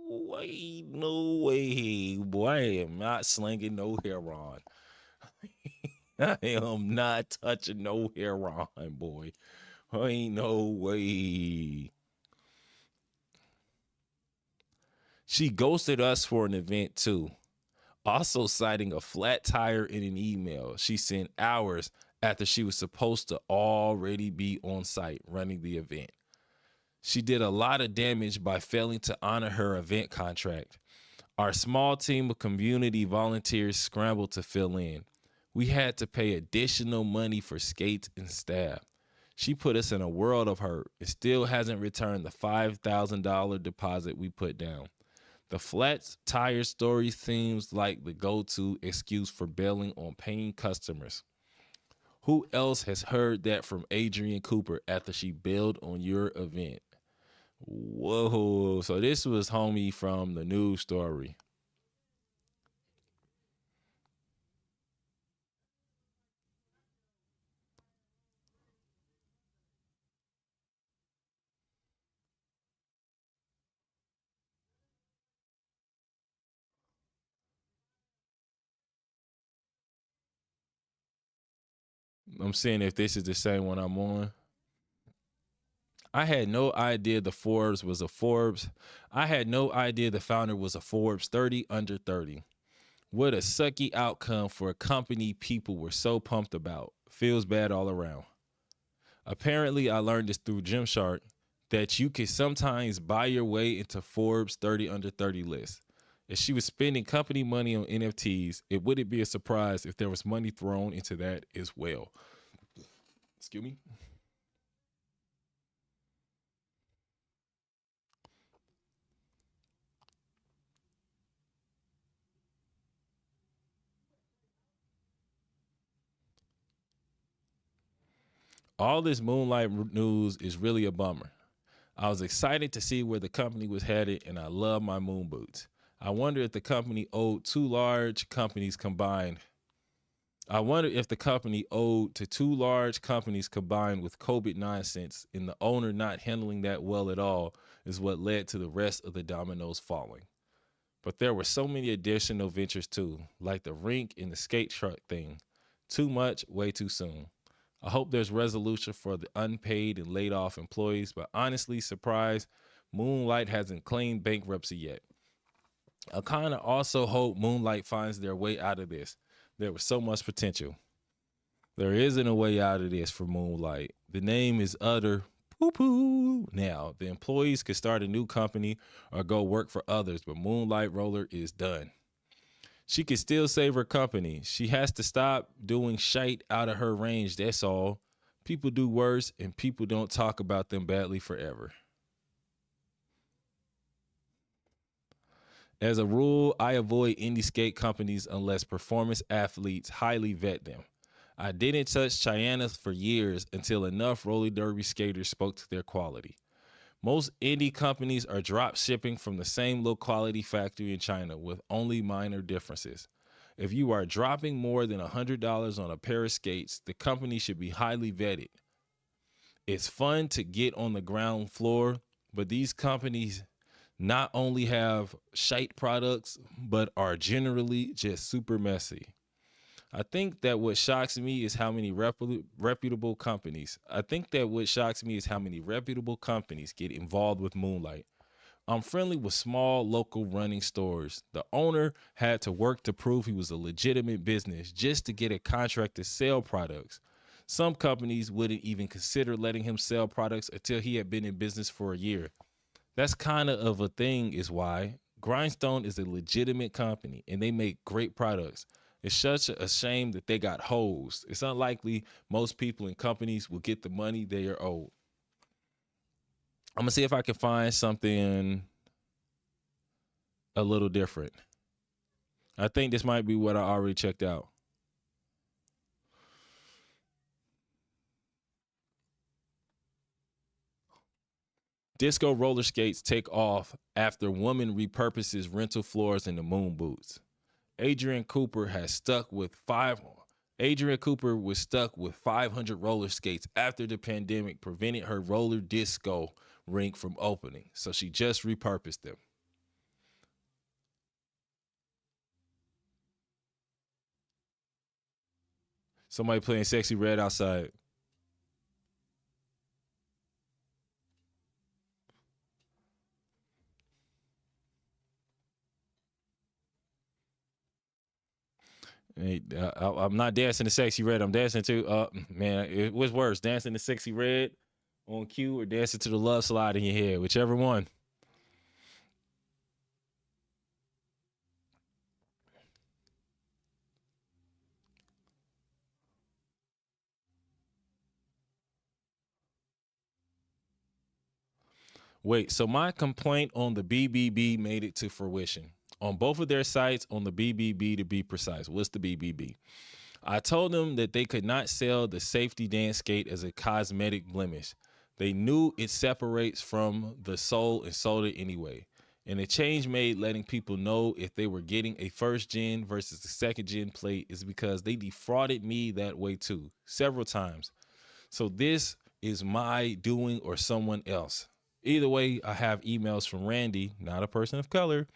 Wait, no way. Boy, I am not slinging no heroin. I am not touching no heroin, boy. Ain't no way. She ghosted us for an event too, also citing a flat tire in an email she sent hours after she was supposed to already be on site running the event. She did a lot of damage by failing to honor her event contract. Our small team of community volunteers scrambled to fill in. We had to pay additional money for skates and staff. She put us in a world of hurt and still hasn't returned the $5,000 deposit we put down. The flat tire story seems like the go-to excuse for bailing on paying customers. Who else has heard that from Adrienne Cooper after she bailed on your event? Whoa, so this was homie from the news story. I'm seeing if this is the same one I'm on. I had no idea the Forbes was a Forbes. I had no idea the founder was a Forbes 30 under 30. What a sucky outcome for a company people were so pumped about. Feels bad all around. Apparently, I learned this through Gymshark that you can sometimes buy your way into Forbes 30 under 30 lists. If she was spending company money on NFTs, it wouldn't be a surprise if there was money thrown into that as well. Excuse me. All this Moonlight news is really a bummer. I was excited to see where the company was headed, and I love my moon boots. I wonder if the company owed two large companies combined. I wonder if the company owed to two large companies combined with COVID nonsense, and the owner not handling that well at all is what led to the rest of the dominoes falling. But there were so many additional ventures too, like the rink and the skate truck thing. Too much, way too soon. I hope there's resolution for the unpaid and laid off employees, but honestly, surprised Moonlight hasn't claimed bankruptcy yet. I kind of also hope Moonlight finds their way out of this. There was so much potential. There isn't a way out of this for Moonlight. The name is utter poo-poo. Now, the employees could start a new company or go work for others, but Moonlight Roller is done. She can still save her company. She has to stop doing shite out of her range, that's all. People do worse, and people don't talk about them badly forever. As a rule, I avoid indie skate companies unless performance athletes highly vet them. I didn't touch Chyanna's for years until enough roller derby skaters spoke to their quality. Most indie companies are drop shipping from the same low quality factory in China with only minor differences. If you are dropping more than $100 on a pair of skates, the company should be highly vetted. It's fun to get on the ground floor, but these companies not only have shite products, but are generally just super messy. I think that what shocks me is how many reputable companies. Get involved with Moonlight. I'm friendly with small local running stores. The owner had to work to prove he was a legitimate business just to get a contract to sell products. Some companies wouldn't even consider letting him sell products until he had been in business for a year. That's kind of a thing is why Grindstone is a legitimate company and they make great products. It's such a shame that they got hosed. It's unlikely most people and companies will get the money they are owed. I'm gonna see if I can find something a little different. I think this might be what I already checked out. Disco roller skates take off after woman repurposes rental floors into moon boots. Adrian Cooper was stuck with 500 roller skates after the pandemic prevented her roller disco rink from opening, so she just repurposed them. Somebody playing Sexy Red outside. Hey, I'm not dancing to Sexy Red. I'm dancing to, man, it was worse, dancing to Sexy Red on cue or dancing to the Love Slide in your head, whichever one. Wait, so my complaint on the BBB made it to fruition. On both of their sites, on the BBB to be precise. What's the BBB? I told them that they could not sell the safety dance skate as a cosmetic blemish. They knew it separates from the sole and sold it anyway. And the change made letting people know if they were getting a first gen versus a second gen plate is because they defrauded me that way too, several times. So this is my doing or someone else. Either way, I have emails from Randy, not a person of color,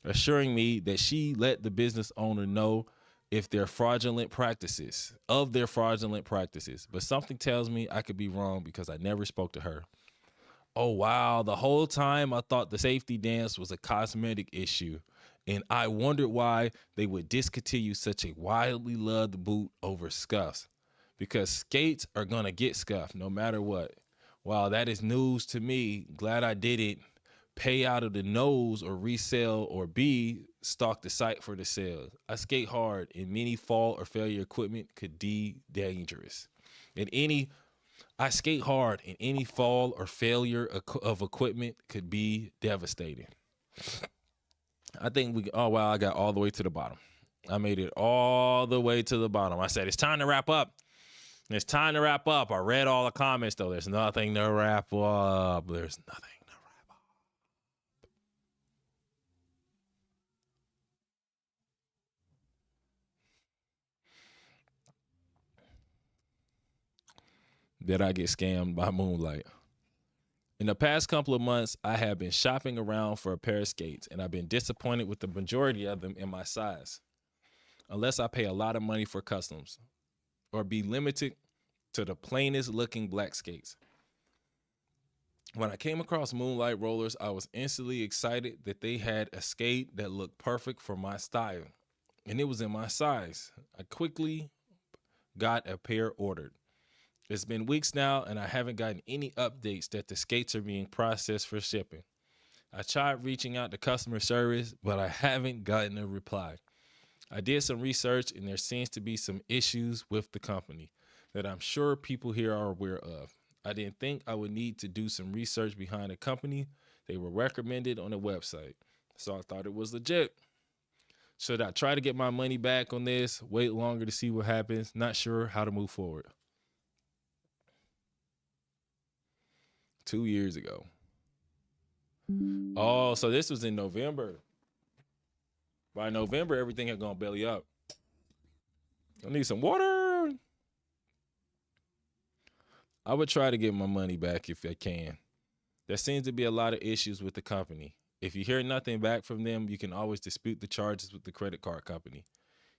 assuring me that she let the business owner know of their fraudulent practices. But something tells me I could be wrong because I never spoke to her. Oh, wow. The whole time I thought the safety dance was a cosmetic issue. And I wondered why they would discontinue such a widely loved boot over scuffs. Because skates are going to get scuffed no matter what. Wow, that is news to me. Glad I didn't pay out of the nose or resell or B, stalk the site for the sales. I skate hard and many fall or failure equipment could be dangerous. I skate hard and any fall or failure of equipment could be devastating. I think I got all the way to the bottom. I made it all the way to the bottom. I said, it's time to wrap up. It's time to wrap up. I read all the comments, though. There's nothing to wrap up. There's nothing to wrap up. Did I get scammed by Moonlight? In the past couple of months, I have been shopping around for a pair of skates, and I've been disappointed with the majority of them in my size. Unless I pay a lot of money for customs or be limited to the plainest looking black skates. When I came across Moonlight rollers, I was instantly excited that they had a skate that looked perfect for my style, and it was in my size. I quickly got a pair ordered. It's been weeks now, and I haven't gotten any updates that the skates are being processed for shipping. I tried reaching out to customer service, but I haven't gotten a reply. I did some research, and there seems to be some issues with the company that I'm sure people here are aware of. I didn't think I would need to do some research behind a company. They were recommended on the website, so I thought it was legit. Should I try to get my money back on this? Wait longer to see what happens? Not sure how to move forward. 2 years ago. Oh, so this was in November. By November, everything had gone belly up. I need some water. I would try to get my money back if I can. There seems to be a lot of issues with the company. If you hear nothing back from them, you can always dispute the charges with the credit card company.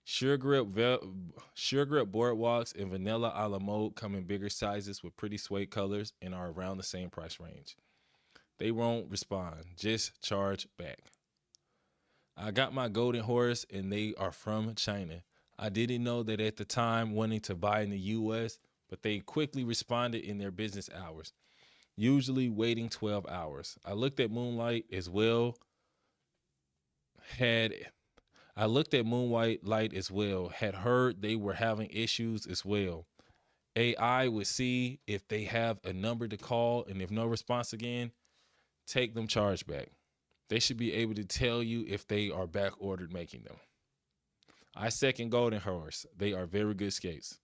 Sure Grip Boardwalks and Vanilla a la Mode come in bigger sizes with pretty suede colors and are around the same price range. They won't respond. Just charge back. I got my Golden Horse and they are from China. I didn't know that at the time wanting to buy in the US, but they quickly responded in their business hours, usually waiting 12 hours. I looked at Moonlight as well. Had heard they were having issues as well. AI would see if they have a number to call, and if no response again, take them charge back. They should be able to tell you if they are back ordered making them. I second Golden Horse. They are very good skates.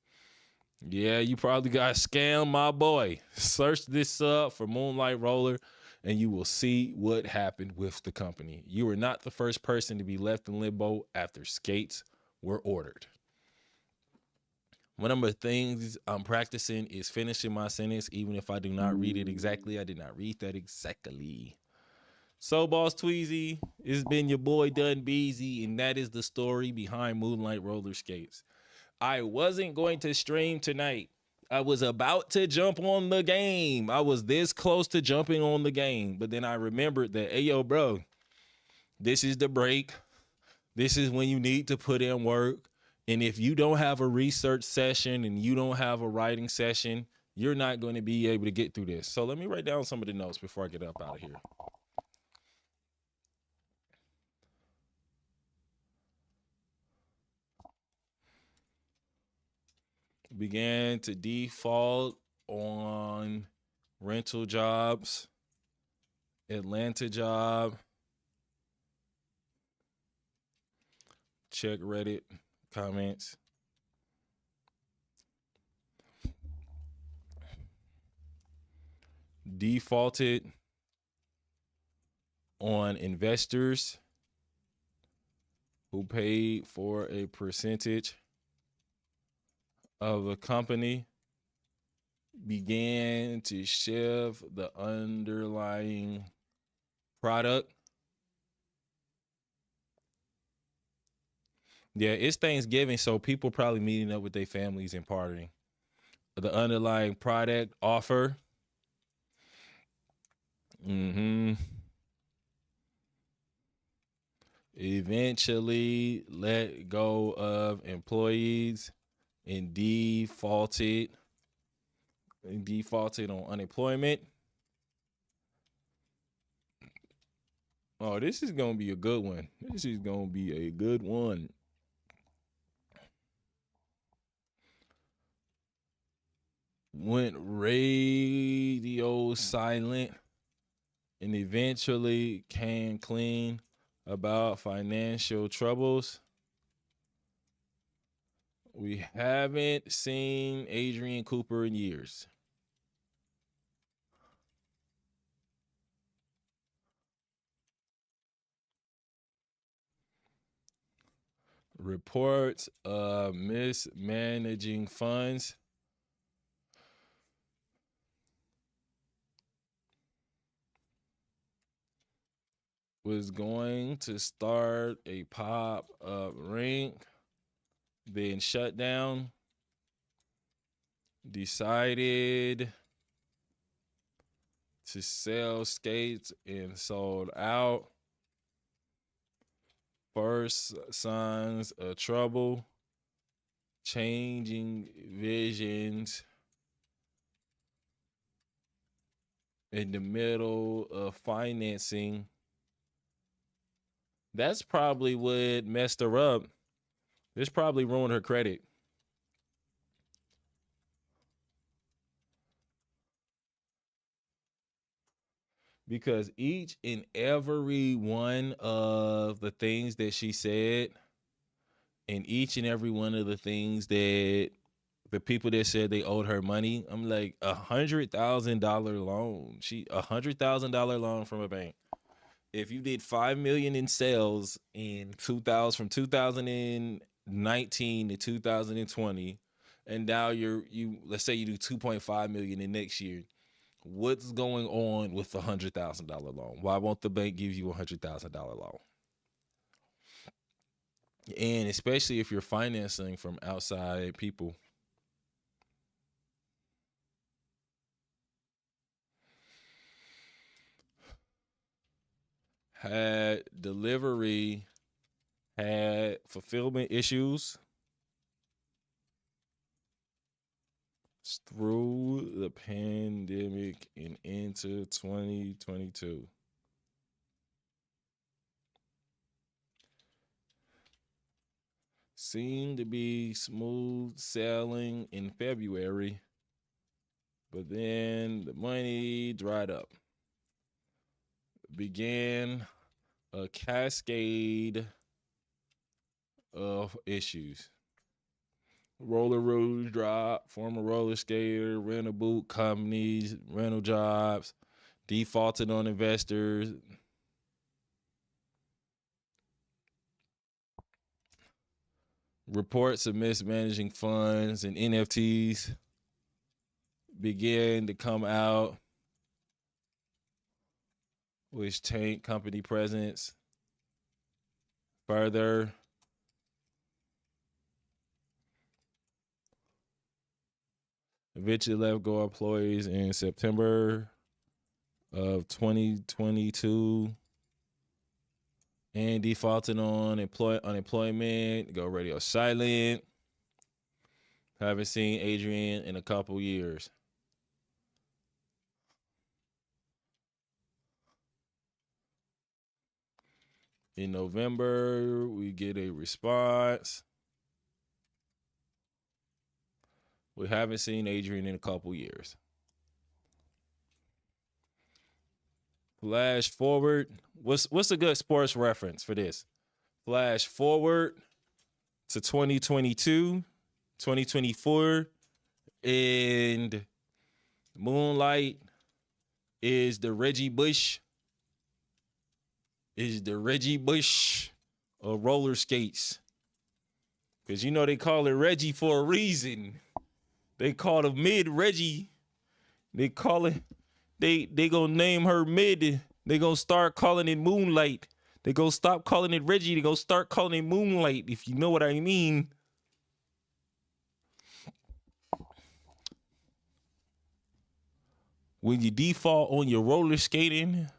Yeah, you probably got scammed, my boy. Search this up for Moonlight Roller, and you will see what happened with the company. You are not the first person to be left in limbo after skates were ordered. One of the things I'm practicing is finishing my sentence, even if I do not read it exactly. I did not read that exactly. So, Boss Tweezy, it's been your boy Dun Beezy, and that is the story behind Moonlight Roller Skates. I wasn't going to stream tonight. I was about to jump on the game. I was this close to jumping on the game, but then I remembered that, hey, yo, bro, this is the break. This is when you need to put in work. And if you don't have a research session and you don't have a writing session, you're not going to be able to get through this. So let me write down some of the notes before I get up out of here. Began to default on rental jobs, Atlanta job, check Reddit comments. Defaulted on investors who paid for a percentage of a company, began to shift the underlying product. Yeah, it's Thanksgiving, so people probably meeting up with their families and partying. The underlying product offer. Eventually let go of employees and defaulted on unemployment. Oh, this is going to be a good one. This is going to be a good one. Went radio silent and eventually came clean about financial troubles. We haven't seen Adrian Cooper in years. Reports of mismanaging funds. Was going to start a pop-up rink, then shut down. Decided to sell skates and sold out. First signs of trouble. Changing visions. In the middle of financing. That's probably what messed her up. This probably ruined her credit. Because each and every one of the things that she said, and each and every one of the things that the people that said they owed her money, I'm like, $100,000 loan. $100,000 loan from a bank. If you did 5 million in sales in 2000, from 2019 to 2020, and now you let's say you do 2.5 million in next year, what's going on with the $100,000 loan? Why won't the bank give you a $100,000 loan? And especially if you're financing from outside people. Had delivery, had fulfillment issues through the pandemic and into 2022. Seemed to be smooth sailing in February, but then the money dried up. Began a cascade of issues. Roller Rouge drop, former roller skater, rental boot companies, rental jobs, defaulted on investors. Reports of mismanaging funds and NFTs began to come out, which taint company presence further. Eventually let go employees in September of 2022 and defaulted on unemployment. Go radio silent. Haven't seen Adrian in a couple years. In November, we get a response. We haven't seen Adrian in a couple years. Flash forward. What's a good sports reference for this? Flash forward to 2022, 2024, and Moonlight is the Reggie Bush. Is the Reggie Bush of roller skates. Because you know they call it Reggie for a reason. They call it mid Reggie. They call it, they gonna name her mid. They gonna start calling it Moonlight. They gonna stop calling it Reggie. They gonna start calling it Moonlight, if you know what I mean. When you default on your roller skating,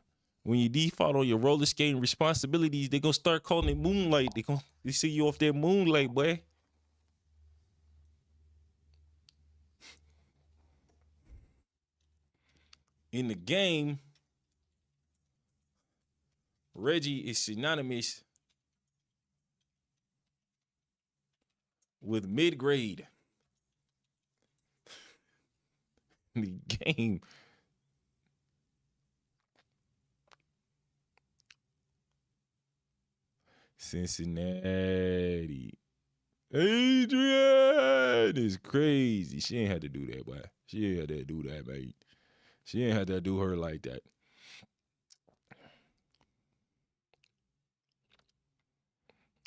responsibilities, they gonna start calling it Moonlight. They see you off there Moonlight, boy. In the game, Reggie is synonymous with mid-grade. In the game, Cincinnati. Adrian is crazy. She ain't had to do that, boy. She ain't had to do that, mate. She ain't had to do her like that.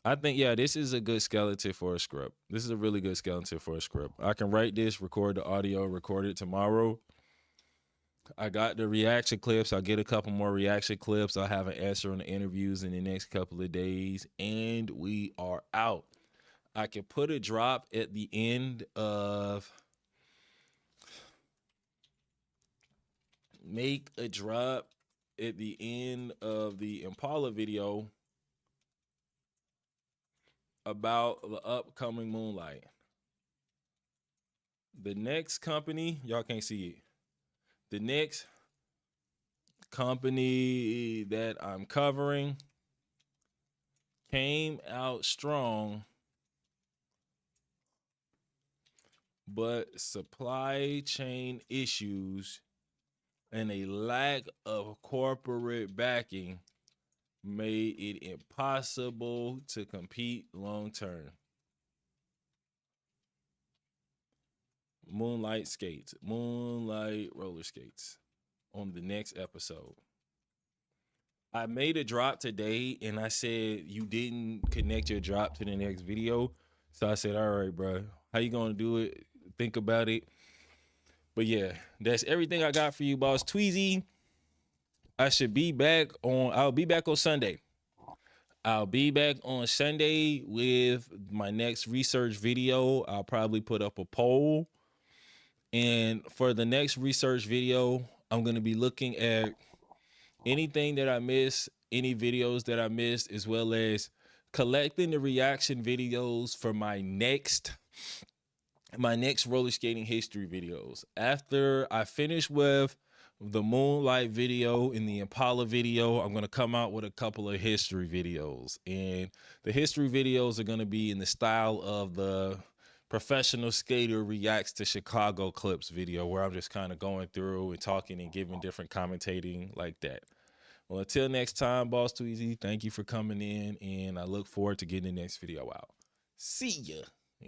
I think, yeah, this is a good skeleton for a script. This is a really good skeleton for a script. I can write this, record the audio, record it tomorrow. I got the reaction clips. I'll get a couple more reaction clips. I'll have an answer on the interviews in the next couple of days. And we are out. I can put a drop at the end of... Make a drop at the end of the Impala video about the upcoming Moonlight. The next company, y'all can't see it. The next company that I'm covering came out strong, but supply chain issues and a lack of corporate backing made it impossible to compete long term. Moonlight roller skates on the next episode. I made a drop today and I said you didn't connect your drop to the next video. So I said, all right, bro, how you gonna do it? Think about it. But yeah, that's everything I got for you, Boss Tweezy. I'll be back on Sunday. I'll be back on Sunday with my next research video. I'll probably put up a poll. And for the next research video, I'm going to be looking at anything that I missed, any videos that I missed, as well as collecting the reaction videos for my next roller skating history videos. After I finish with the Moonlight video and the Impala video, I'm going to come out with a couple of history videos. And the history videos are going to be in the style of the Professional Skater Reacts to Chicago Clips video, where I'm just kind of going through and talking and giving different commentating like that. Well, until next time, Boss Tweezy, thank you for coming in, and I look forward to getting the next video out. See ya.